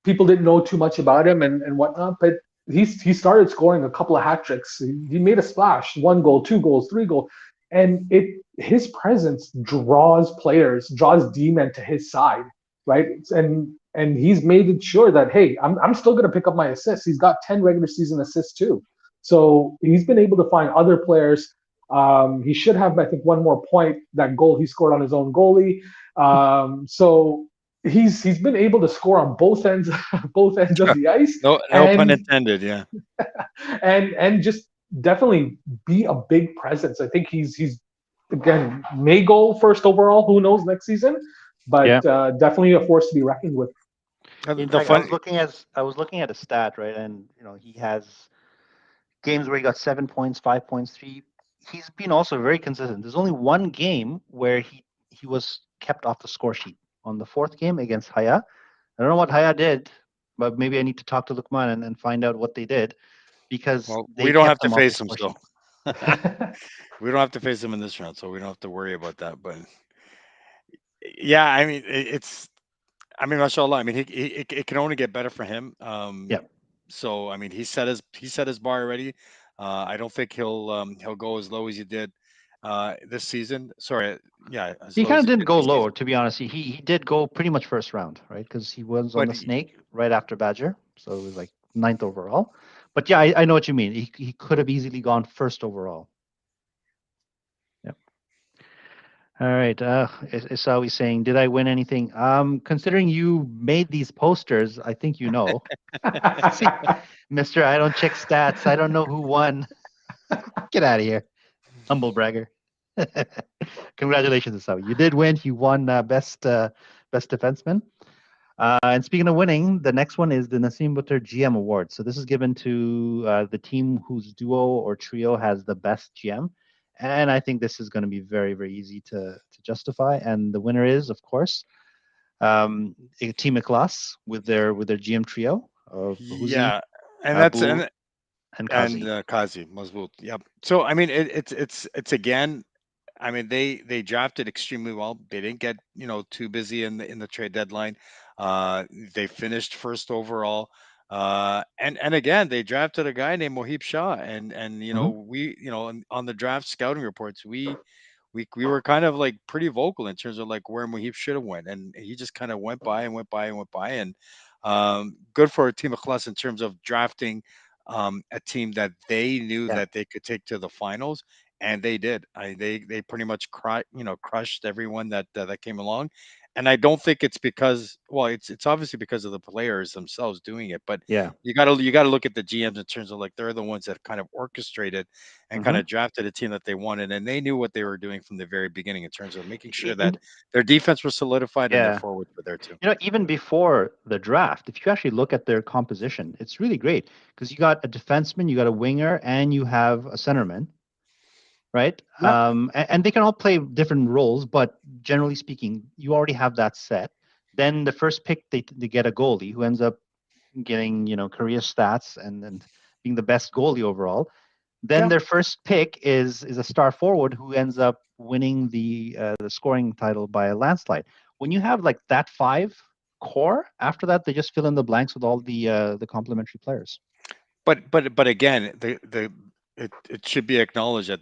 people didn't know too much about him and whatnot, but he started scoring a couple of hat tricks. He made a splash, 1 goal, 2 goals, 3 goals, and his presence draws players, draws D-men to his side, right? And he's made it sure that, hey, I'm still going to pick up my assists. He's got 10 regular season assists too. So he's been able to find other players. He should have, I think, one more point. That goal he scored on his own goalie. So he's been able to score on both ends both ends of the ice, No pun and intended. Yeah. and just definitely be a big presence. I think he's again may go first overall. Who knows next season? But definitely a force to be reckoned with. In The fact, I fun. was looking at a stat, right, and he has games where he got 7 points, 5 points, three. He's been also very consistent. There's only one game where he was kept off the score sheet on the fourth game against Haya. I don't know what Haya did, but maybe I need to talk to Lukman and find out what they did because Well, they we don't have kept to him off the face him, score so sheet. we don't have to face him in this round, so we don't have to worry about that. But yeah, I mean, I mean, mashallah. I mean, it can only get better for him. Yeah. So I mean, he set his bar already. I don't think he'll go as low as he did this season. Sorry, yeah, as He low kind as of he didn't did go this low, season. to be honest. He did go pretty much first round, right? Because he was on But the snake right after Badger, so it was like ninth overall. But yeah, I know what you mean. He could have easily gone first overall. Yep. All right. Isawi saying, "Did I win anything?" Considering you made these posters, I think you know. See, Mister, I don't check stats. I don't know who won. Get out of here, humble bragger. Congratulations, Isawi. You did win. You won best defenseman. And speaking of winning, the next one is the Nasim Butter GM Award. So this is given to the team whose duo or trio has the best GM. And I think this is going to be very, very easy to justify. And the winner is, of course, Team Ikhlas with their GM trio of Huzi, yeah, and that's Abu, and and Kazi. Kazi Mazboot. Yep. So I mean, it's again. I mean, they drafted extremely well. They didn't get too busy in the trade deadline. They finished first overall. And again, they drafted a guy named Mohib Shah, and Hmm. we on the draft scouting reports we were kind of like pretty vocal in terms of like where Mohib should have went, and he just kind of went by and went by and went by. And good for Team Ikhlas in terms of drafting a team that they knew Yeah. that they could take to the finals, and they did. They pretty much crushed everyone that came along. And I don't think it's because, well, it's obviously because of the players themselves doing it, but Yeah. you gotta look at the GMs in terms of like they're the ones that kind of orchestrated and kind Hmm. of drafted a team that they wanted, and they knew what they were doing from the very beginning in terms of making sure that And their defense was solidified and their yeah, forwards were there too. even before the draft, if you actually look at their composition, it's really great because you got a defenseman, you got a winger, and you have a centerman, right? Yeah. And they can all play different roles, but generally speaking, you already have that set. Then the first pick, they get a goalie who ends up getting, career stats and being the best goalie overall. Then Yeah. their first pick is a star forward who ends up winning the scoring title by a landslide. When you have like that five core, after that they just fill in the blanks with all the complementary players. But again, it should be acknowledged that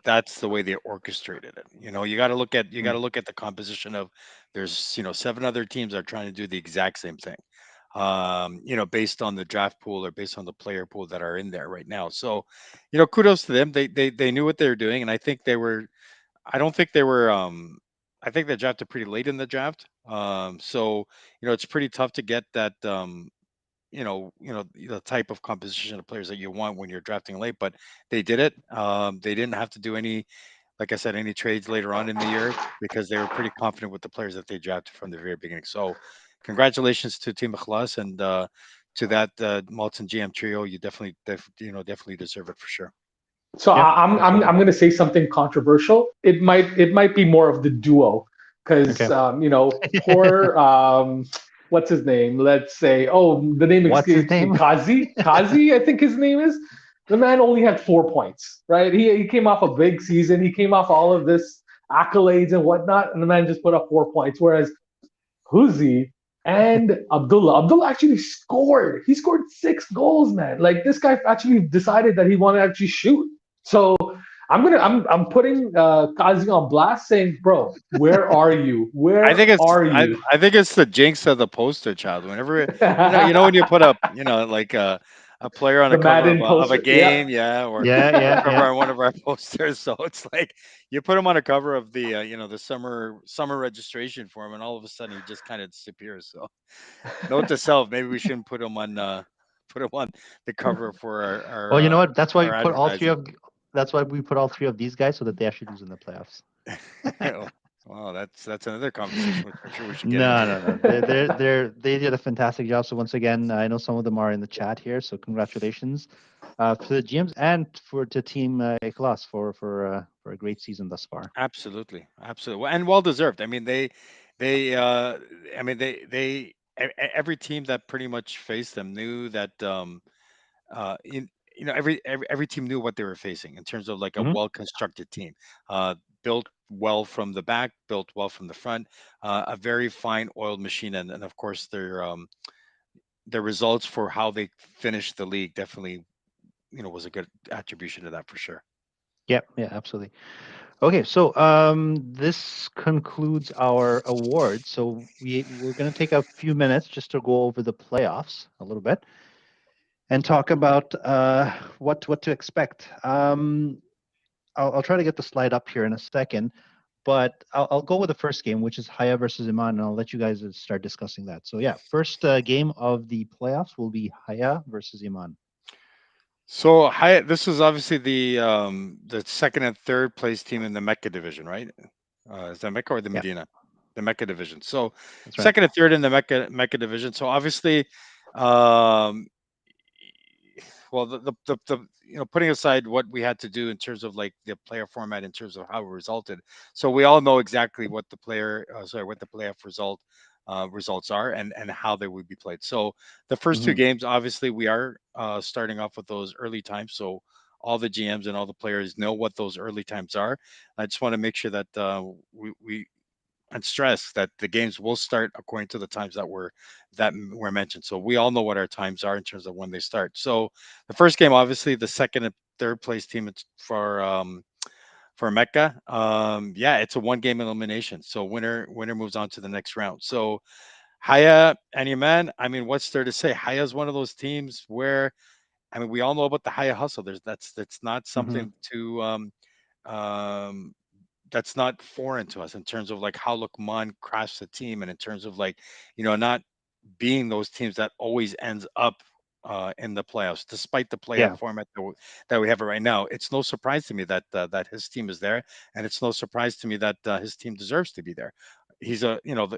that's the way they orchestrated it. You got to Mm. look at the composition of there's 7 other teams that are trying to do the exact same thing. Based on the draft pool or based on the player pool that are in there right now. So, kudos to them. They knew what they were doing, and I think they were. I don't think they were. I think they drafted pretty late in the draft. So it's pretty tough to get that. The type of composition of players that you want when you're drafting late, but they did it. They didn't have to do any, like I said, any trades later on in the year because they were pretty confident with the players that they drafted from the very beginning. So, congratulations to Team Ikhlas and to that Malton GM trio. You definitely deserve it for sure. So Yep, I'm absolutely. going to say something controversial. It might be more of the duo because Okay. poor what's his name? Let's say, oh, the name What's his escapes me. name? Kazi, I think his name is. The man only had 4 points, right? He came off a big season. He came off all of this accolades and whatnot, and the man just put up 4 points. Whereas Huzi and Abdullah actually scored. He scored 6 goals, man. Like this guy actually decided that he wanted to actually shoot. So I'm putting Kazi on blast, saying, bro, where are you? I Where think it's are I, you? I think it's the jinx of the poster child. Whenever when you put up like a player on The the cover of Madden a poster, yeah. game, yeah, Yeah, or yeah, cover yeah. on one of our posters. So it's like you put him on a cover of the summer registration form, and all of a sudden he just kind of disappears. So note to self: maybe we shouldn't put him on the cover for Well, you know what? That's why we our put all three advertising. of that's why we put all three of these guys so that they actually lose in the playoffs. Well, that's another conversation which I'm sure we should get No, into. no, no. They did a fantastic job. So once again, I know some of them are in the chat here. So congratulations to the GMs and to Team Eclas for a great season thus far. Absolutely, absolutely, and well deserved. I mean, they, I mean, every team that pretty much faced them knew that, in every team knew what they were facing in terms of like a Hmm. well constructed team, built well from the back, built well from the front, a very fine oiled machine, and of course their results for how they finished the league definitely was a good attribution to that for sure. Yeah, yeah, absolutely. Okay, so this concludes our awards. So we're going to take a few minutes just to go over the playoffs a little bit and talk about what to expect. I'll try to get the slide up here in a second, but I'll go with the first game, which is Haya versus Iman, and I'll let you guys start discussing that. So yeah, first game of the playoffs will be Haya versus Iman. So this is obviously the second and third place team in the Mecca division, right? Is that Mecca or the Yeah, Medina? The Mecca division. So that's right. second and third in the Mecca division. So obviously, um, well, the putting aside what we had to do in terms of like the player format in terms of how it resulted. So we all know exactly what what the playoff results are and how they would be played. So the first two Hmm. games, obviously, we are starting off with those early times. So all the GMs and all the players know what those early times are. I just want to make sure that we and stress that the games will start according to the times that were mentioned. So we all know what our times are in terms of when they start. So the first game, obviously, the second and third place team for Mecca. Yeah, it's a one game elimination. So winner moves on to the next round. So Haya and Yaman, I mean, what's there to say? Haya is one of those teams where, I mean, we all know about the Haya hustle. That's not Mm-hmm. something to um that's not foreign to us in terms of like how Lukman crafts the team, and in terms of like, not being those teams that always ends up in the playoffs, despite the playoff Yeah. format that we have it right now. It's no surprise to me that his team is there, and it's no surprise to me that his team deserves to be there. He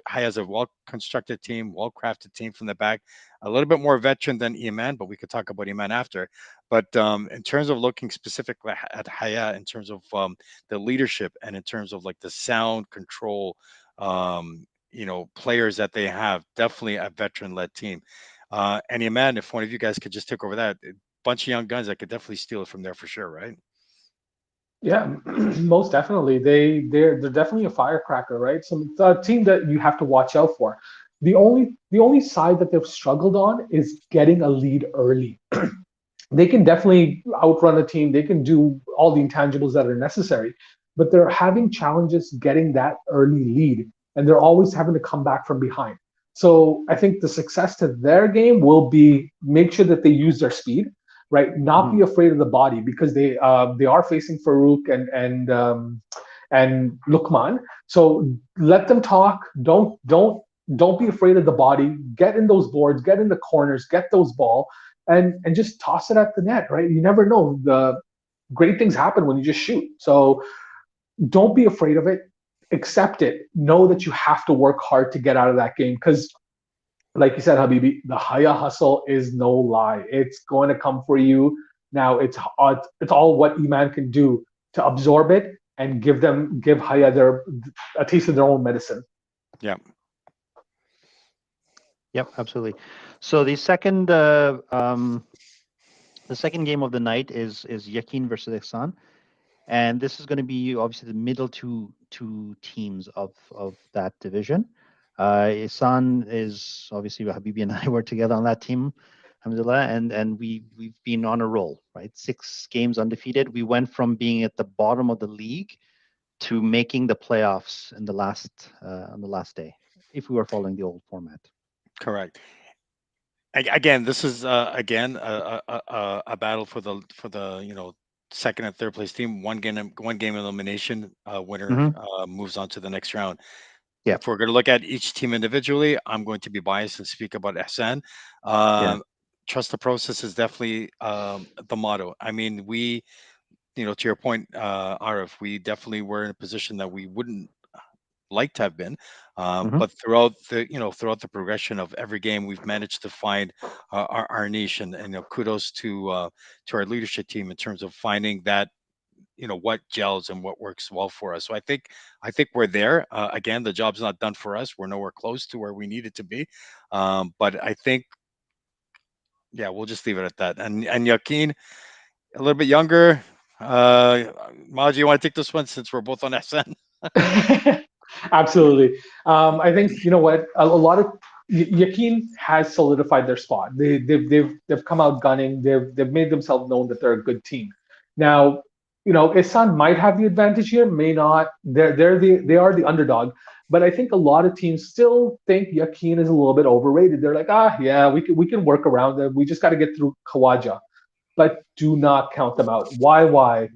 has a well constructed team, well crafted team from the back, a little bit more veteran than Iman, but we could talk about Iman after. But in terms of looking specifically at Haya, in terms of the leadership, and in terms of like the sound control, players that they have, definitely a veteran led team. And Iman, if one of you guys could just take over that, a bunch of young guns that could definitely steal it from there for sure, right? Yeah, most definitely. They're definitely a firecracker, right? So it's a team that you have to watch out for. The only side that they've struggled on is getting a lead early. They can definitely outrun a team. They can do all the intangibles that are necessary, but they're having challenges getting that early lead, and they're always having to come back from behind. So I think the success to their game will be make sure that they use their speed, right? Not Mm-hmm. be afraid of the body because they are facing Farouk and Lukman. So let them talk. Don't be afraid of the body. Get in those boards. Get in the corners. Get those ball and just toss it at the net, right? You never know. The great things happen when you just shoot. So don't be afraid of it. Accept it. Know that you have to work hard to get out of that game because, like you said, Habibi, the Haya hustle is no lie. It's going to come for you. Now it's all what Iman can do to absorb it and give Haya their a taste of their own medicine. Yeah. Yep, absolutely. So the second game of the night is Yakin versus Ihsan, and this is going to be obviously the middle two teams of that division. Ihsan is obviously Habibi and I were together on that team, alhamdulillah, and we've been on a roll, right? 6 games undefeated. We went from being at the bottom of the league to making the playoffs in the last on the last day, if we were following the old format. Correct. Again, this is again a battle for the second and third place team. One game elimination. Winner Hmm. moves on to the next round. Yeah, If we're going to look at each team individually, I'm going to be biased and speak about Hassan. yeah. Trust the process is definitely the motto. I mean, to your point, Arif, we definitely were in a position that we wouldn't like to have been. Hmm. But throughout the progression of every game, we've managed to find our niche, and kudos to our leadership team in terms of finding that what gels and what works well for us. So I think we're there. Again, the job's not done for us. We're nowhere close to where we need it to be. But I think, yeah, we'll just leave it at that. And Yakin, a little bit younger. Maji, you want to take this one since we're both on SN? Absolutely. I think you know what a lot of Yakin has solidified their spot. They've come out gunning. They've made themselves known that they're a good team. Now, Isan might have the advantage here, may not. They are the underdog, but I think a lot of teams still think Yakin is a little bit overrated. They're like, yeah, we can work around it. We just got to get through Kawaja, but do not count them out. YY,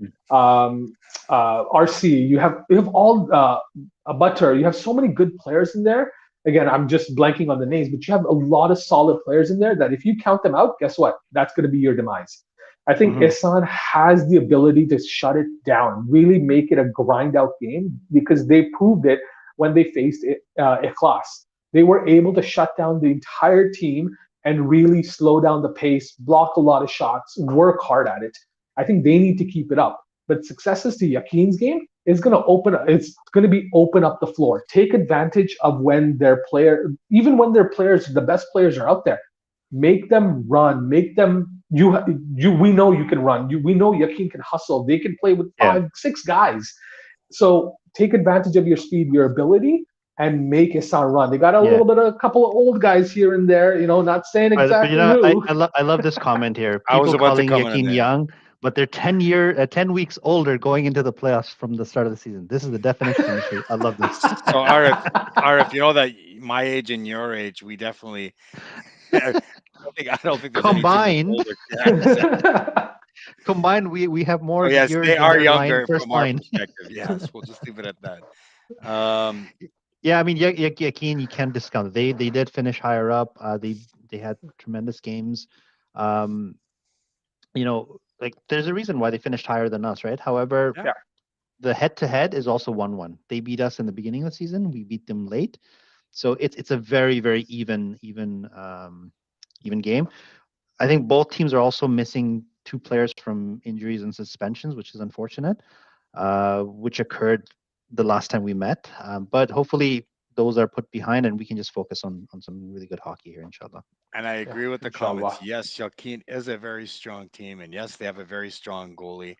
RC, you have all a Butter. You have so many good players in there. Again, I'm just blanking on the names, but you have a lot of solid players in there that if you count them out, guess what? That's going to be your demise. I think Hmm. Ihsan has the ability to shut it down, really make it a grind out game because they proved it when they faced Ikhlas. They were able to shut down the entire team and really slow down the pace, block a lot of shots, work hard at it. I think they need to keep it up. But successes to Yakin's game is going to it's going to be open up the floor. Take advantage of when even when their players, the best players are out there, make them run, make them, we know you can run. We know Yakin can hustle. They can play with Yeah. 5, 6 guys. So take advantage of your speed, your ability, and make Isan run. They got a Yeah. little bit of a couple of old guys here and there, not saying But exactly you know, who. I love this comment here. I was People about to calling comment on Yakin that. young, but they're 10 weeks older going into the playoffs from the start of the season. This is the definition of maturity. I love this. So RF, you know that my age and your age, we definitely. I don't think there's any team that's Combined, older. Yeah. combined, we have more Oh yes, years they in are their line, younger first from our line. perspective. Yes, we'll just leave it at that. Um, Yeah, I mean, Yakin, you can't discount it. They did finish higher up. They had tremendous games. Um, like there's a reason why they finished higher than us, right? However, Yeah. the head-to-head is also 1-1. They beat us in the beginning of the season. We beat them late, so it's a very very even game. I think both teams are also missing two players from injuries and suspensions, which is unfortunate, which occurred the last time we met. But hopefully those are put behind and we can just focus on some really good hockey here, inshallah. and I Yeah, agree with the inshallah. comments. Yes, Joaquin is a very strong team, and yes, they have a very strong goalie.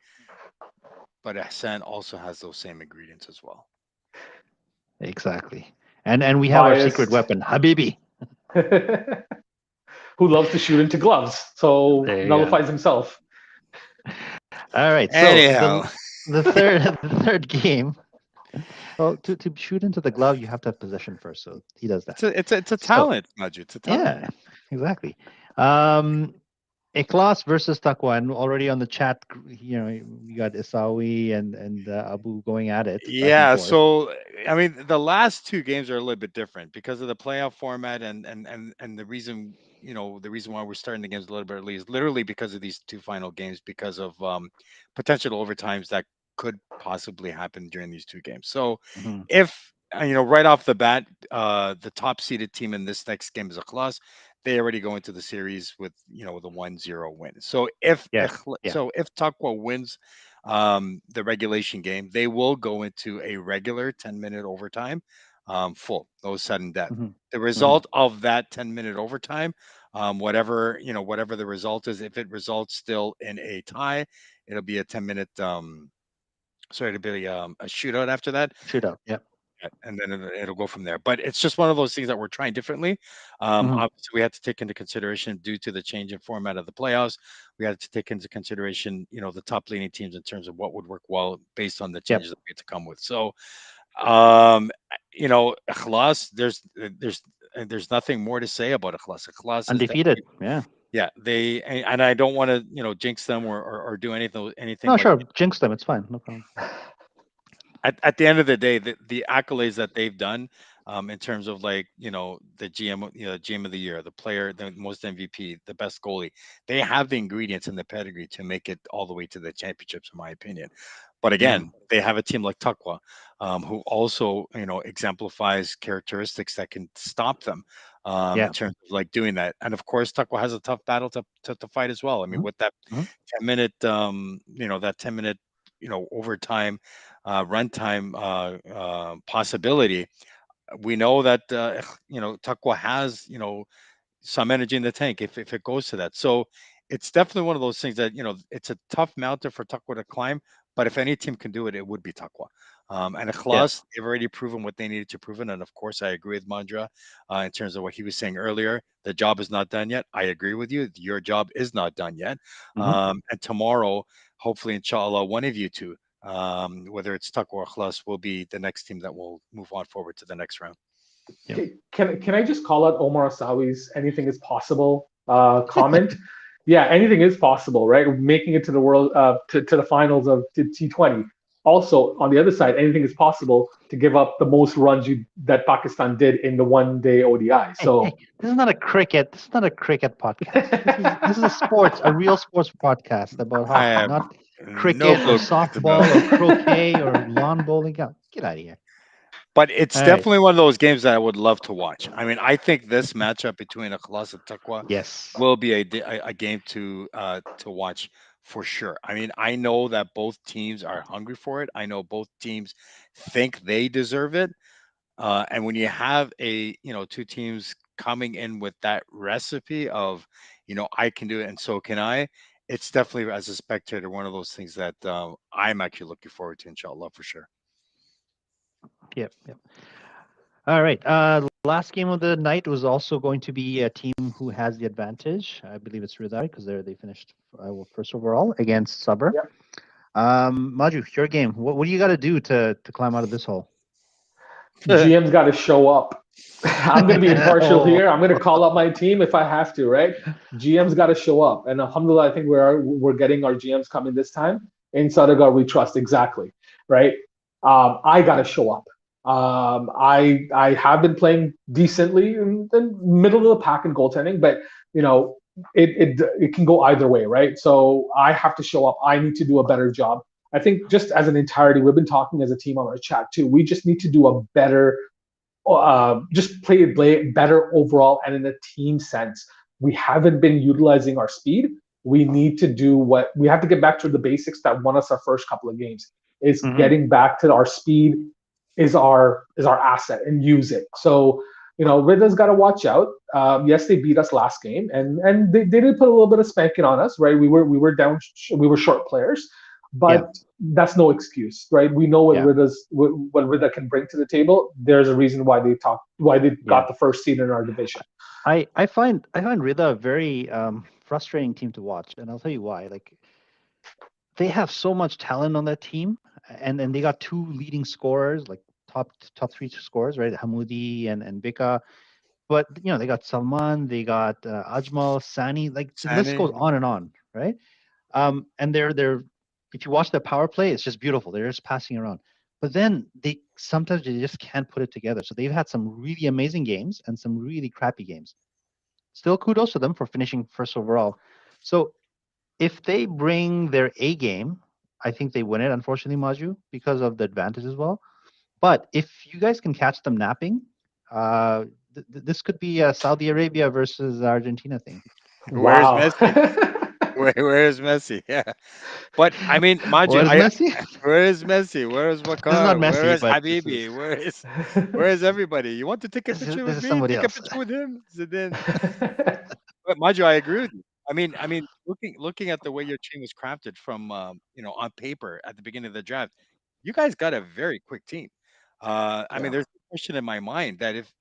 But Hassan also has those same ingredients as well. Exactly. And we have our secret Biased. weapon, Habibi. Who loves to shoot into gloves, so There you go. nullifies himself. All right. So Anyhow, the third game. Well, to shoot into the glove, you have to have possession first. So he does that. it's a So talent, Maju. It's a talent. yeah, exactly. Ikhlas versus Taqwa, and already on the chat, we got Isawi and Abu going at it back and Yeah, forth. so I mean, the last two games are a little bit different because of the playoff format and the reason the reason why we're starting the games a little bit early is literally because of these two final games because of potential overtimes that could possibly happen during these two games. So Mhm. if right off the bat, the top seeded team in this next game is a class. They already go into the series with with a 1-0 win. So Yeah, if Takwa wins the regulation game, they will go into a regular 10-minute overtime, full, no sudden death. Mhm. The result of that 10-minute overtime, whatever the result is, if it results still in a tie, it'll be a 10-minute. Sorry, it'll be a shootout after that. Shootout. Yeah. And then it'll go from there. But it's just one of those things that we're trying differently. Mhm. Obviously, we had to take into consideration due to the change in format of the playoffs. We had to take into consideration, the top leading teams in terms of what would work well based on the Yep. changes that we had to come with. So, Ikhlas, there's nothing more to say about Ikhlas. Ikhlas is Undefeated. Yeah. yeah, and I don't want to jinx them or do anything No, like sure. Jinx them. It's fine. No problem. at the end of the day, the accolades that they've done, in terms of like the GM, GM of the year, the player, the most MVP, the best goalie, they have the ingredients and the pedigree to make it all the way to the championships, in my opinion. But again, they have a team like Takwa, who also exemplifies characteristics that can stop them. Yeah. In terms of like doing that, and of course, Takwa has a tough battle to fight as well. I mean, Mhm. with that Mhm. 10-minute, that 10-minute, overtime runtime possibility. We know that Takwa has some energy in the tank if it goes to that. So it's definitely one of those things that it's a tough mountain for Takwa to climb. But if any team can do it, it would be Takwa. And Yeah. Ikhlas, they've already proven what they needed to prove. And of course, I agree with Mandra in terms of what he was saying earlier. The job is not done yet. I agree with you. Your job is not done yet. Mhm. And tomorrow, hopefully, inshallah, one of you two, whether it's Tuck or Khlas, will be the next team that will move on forward to the next round. Yep. Can I just call out Omar Asawi's "anything is possible" comment? Yeah, anything is possible, right? Making it to the world to the finals of T20. Also, on the other side, anything is possible to give up the most runs that Pakistan did in the one-day ODI. So Hey, this is not a cricket. This is not a cricket podcast. This is a sports, a real sports podcast about I hockey, have not no cricket or clue softball or croquet or lawn bowling. Get out of here. but it's All right. definitely one of those games that I would love to watch. I mean, I think this matchup between Ikhlas and Taqwa Yes. will be a game to watch for sure. I mean, I know that both teams are hungry for it. I know both teams think they deserve it. And when you have two teams coming in with that recipe of, I can do it and so can I, it's definitely as a spectator one of those things that I'm actually looking forward to, inshallah, for sure. Yep. Yep. All right. Last game of the night was also going to be a team who has the advantage. I believe it's Rizal because they finished first overall against Sabr. Yeah. Maju, your game. What do you got to do to climb out of this hole? GM's got to show up. I'm going to be impartial Oh. here. I'm going to call up my team if I have to, right? GM's got to show up. And alhamdulillah, I think we're getting our GMs coming this time. In Sadagar, we trust exactly, right? I got to show up. I have been playing decently in middle of the pack in goaltending, but you know it can go either way, right? So I have to show up. I need to do a better job. I think just as an entirety, we've been talking as a team on our chat too. We just need to do a better, just play it better overall, and in a team sense, we haven't been utilizing our speed. We need to do what we have to get back to the basics that won us our first couple of games. Is getting back to our speed is our asset and use it. So Ridda's got to watch out. Yes, they beat us last game, and they did put a little bit of spanking on us, right? We were down, we were short players, but that's no excuse, right? We know what what Ridda can bring to the table. There's a reason why they got the first seed in our division. I find Ridda a very frustrating team to watch, and I'll tell you why. Like, they have so much talent on that team, and they got two leading scorers, like top three scorers, right? Hamoudi and Bika. But they got Salman, they got Ajmal, Sani, like the list goes on and on, right? And they're if you watch the power play, it's just beautiful. They're just passing around. But then they just can't put it together. So they've had some really amazing games and some really crappy games. Still kudos to them for finishing first overall. So if they bring their A game, I think they win it, unfortunately, Maju, because of the advantage as well. But if you guys can catch them napping, this could be a Saudi Arabia versus Argentina thing. Where's Wow. Messi? Where's Messi? Yeah, but I mean, Maju, Where's Messi? where is Messi? Where is This is not Wakar? Where Messi, is but Habibi? Where is everybody? You want to take a picture this with is me? somebody Take a else. picture with him, Zidane. But Maju, I agree with you. I mean, looking at the way your team was crafted from on paper at the beginning of the draft, you guys got a very quick team. I mean, Yeah. there's a question in my mind that if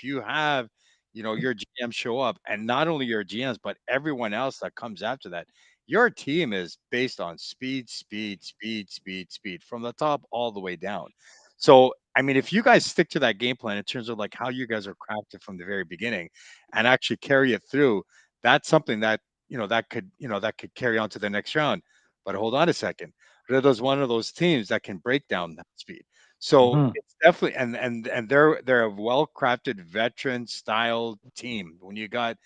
you have your GM show up, and not only your GMs but everyone else that comes after that, your team is based on speed, speed, speed, speed, speed from the top all the way down. So I mean, if you guys stick to that game plan in terms of like how you guys are crafted from the very beginning, and actually carry it through, that's something that that could carry on to the next round. But hold on a second, Redo's one of those teams that can break down that speed. So it's definitely, and they're a well crafted veteran style team. When you got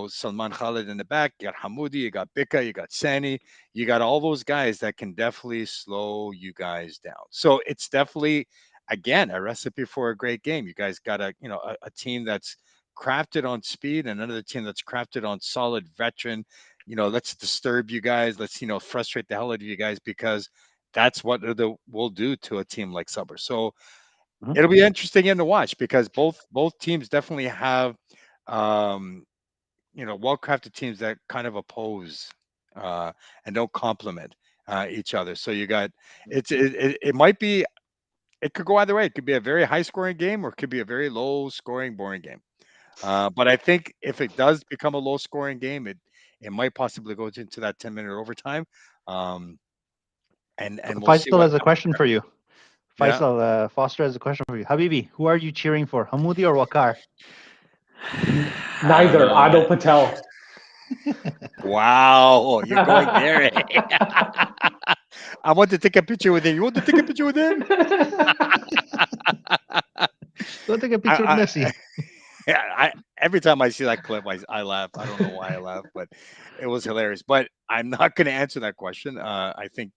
Salman Khalid in the back, you got Hamoudi, you got Bika, you got Sani, you got all those guys that can definitely slow you guys down. So it's definitely, again, a recipe for a great game. You guys got a team that's crafted on speed, and another team that's crafted on solid veteran. Let's disturb you guys. Let's frustrate the hell out of you guys, because that's what we'll do to a team like Subber. So it'll be interesting to watch, because both teams definitely have well-crafted teams that kind of oppose and don't complement each other. So you got it might be, it could go either way. It could be a very high-scoring game, or it could be a very low-scoring, boring game. But I think if it does become a low-scoring game, it might possibly go into that 10-minute overtime. And we'll see Faisal what has a question for you. Yeah. Faisal, Foster has a question for you. Habibi, who are you cheering for, Hamoudi or Wakar? Neither. Adil Patel. Wow, you're going there. I want to take a picture with him. You want to take a picture with him? Go take a picture with Messi. Every time I see that clip, I laugh. I don't know why I laugh, but it was hilarious. But I'm not going to answer that question. I think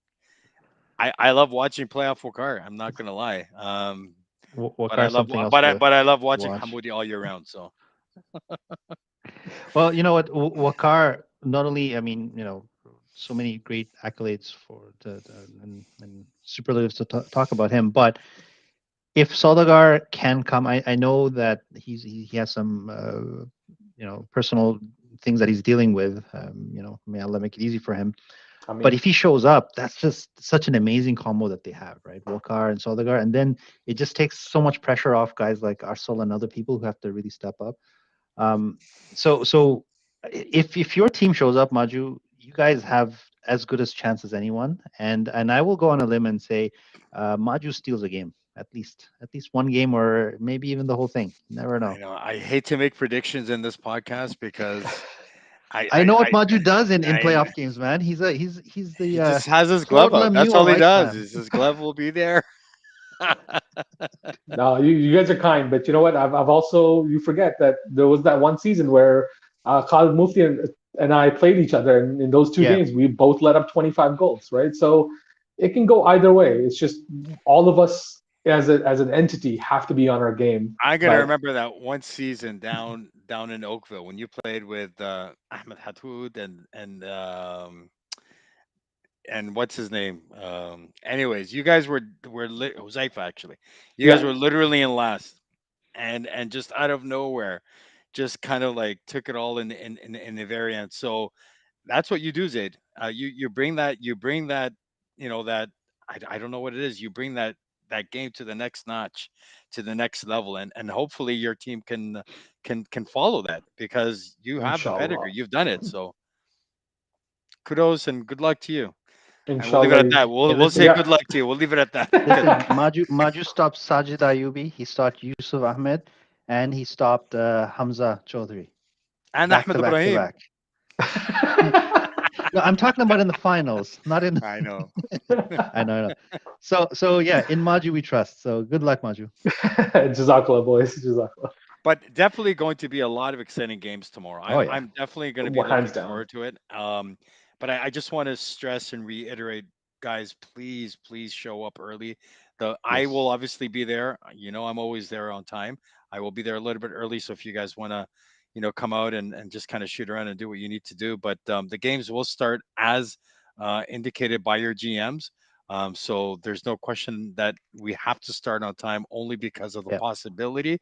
I love watching playoff Wakar. I'm not going to lie. But I love watching Hamoudi all year round. So. Well, you know what, Wakar, not only, I mean, so many great accolades and superlatives to talk about him, but if Saudagar can come, I know that he has some personal things that he's dealing with. May Allah make it easy for him. I mean, But if he shows up, that's just such an amazing combo that they have, right? Wokar and Soldigar, and then it just takes so much pressure off guys like Arsenal and other people who have to really step up. So if your team shows up, Maju, you guys have as good as chance as anyone, and I will go on a limb and say, Maju steals a game at least one game or maybe even the whole thing. You never I know. know. I hate to make predictions in this podcast because I I know what Maju does in I playoff games, man. He's he the just has his glove Claude out. That's Lemieux all of he does. Iceland. Is his glove will be there. no, you guys are kind, but you know what? I've also you forget that there was that one season where Khalid Mufti and I played each other, and in those two Yeah. games we both let up 25 goals, right? So it can go either way. It's just all of us as an entity have to be on our game. I'm gonna But remember that one season down in Oakville when you played with Ahmed Hatoud and what's his name? Anyways, you guys Huzaifa actually. You guys yeah, were literally in last, and just out of nowhere, just kind of like took it all in the very end. So that's what you do, Zaid. You bring that that I don't know what it is. You bring that game to the next notch, to the next level, and hopefully your team can follow that because you have the inshallah, pedigree. You've done it. So kudos and good luck to you. And we'll leave it at inshallah. that. Hey, We'll say listen, good Yeah, luck to you. We'll leave it at that. listen. Maju stopped Sajid Ayubi. He stopped Yusuf Ahmed, and he stopped Hamza Chaudhry And back Ahmed to back to Ibrahim. back. No, I'm talking about in the finals, not in. I know. I know, I know. So yeah, in Maju we trust. So good luck, Maju. Jazakallah, boys. Jazakallah. But definitely going to be a lot of exciting games tomorrow. Oh yeah. I'm definitely going to be Hands looking down. forward to it. But I just want to stress and reiterate, guys, please show up early. I Yes. will obviously be there. I'm always there on time. I will be there a little bit early. So if you guys want to, come out and just kind of shoot around and do what you need to do. But the games will start as indicated by your GMs. So there's no question that we have to start on time only because of the Yeah. possibility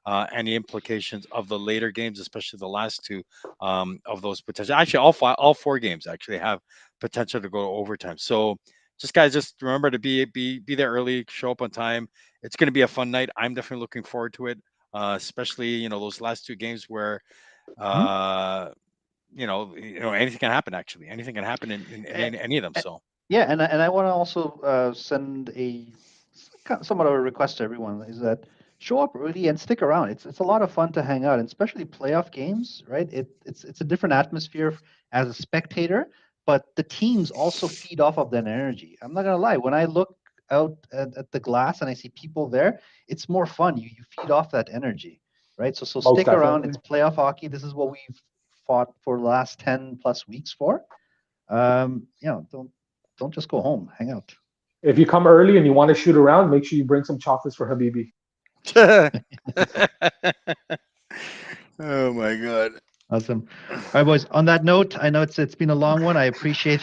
and the implications of the later games, especially the last two of those potential. Actually, all four games actually have potential to go to overtime. So, just remember to be there early, show up on time. It's going to be a fun night. I'm definitely looking forward to it, especially those last two games where Mhm. uh, anything can happen. Actually, anything can happen in Eh, any of them. eh, So. Yeah, and I want to also send somewhat of a request to everyone is that show up early and stick around. It's a lot of fun to hang out, and especially playoff games, right? It's a different atmosphere as a spectator, but the teams also feed off of that energy. I'm not gonna lie, when I look out at the glass and I see people there, it's more fun. You feed off that energy, right? So Most stick around. definitely. It's playoff hockey. This is what we've fought for the last 10 plus weeks for. Don't just go home. Hang out. If you come early and you want to shoot around, make sure you bring some chocolates for Habibi. Oh my god. Awesome. All right, boys. On that note, I know it's been a long one. I appreciate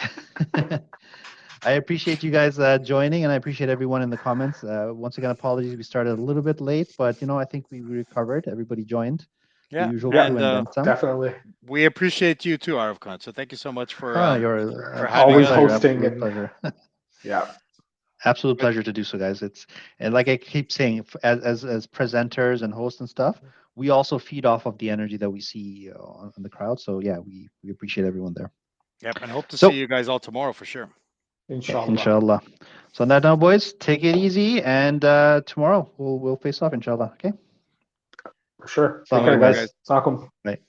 I appreciate you guys joining, and I appreciate everyone in the comments. Once again, apologies we started a little bit late, but I think we recovered. Everybody joined the Yeah, usual Yeah, crew and then some. definitely. we appreciate you too, Arif Khan. So thank you so much for You're for having Always us. hosting absolute and pleasure. yeah, Absolute But pleasure to do so, guys. And like I keep saying, as presenters and hosts and stuff, we also feed off of the energy that we see on the crowd. So yeah, we appreciate everyone there. yep, and hope to see So you guys all tomorrow for sure. yeah, inshallah. inshallah. So on that note, boys, take it easy, and tomorrow we'll face off, inshallah. Okay. For sure. Take Assalamu care, Take care, alaikum, guys. guys. guys. Assalamualaikum. Bye.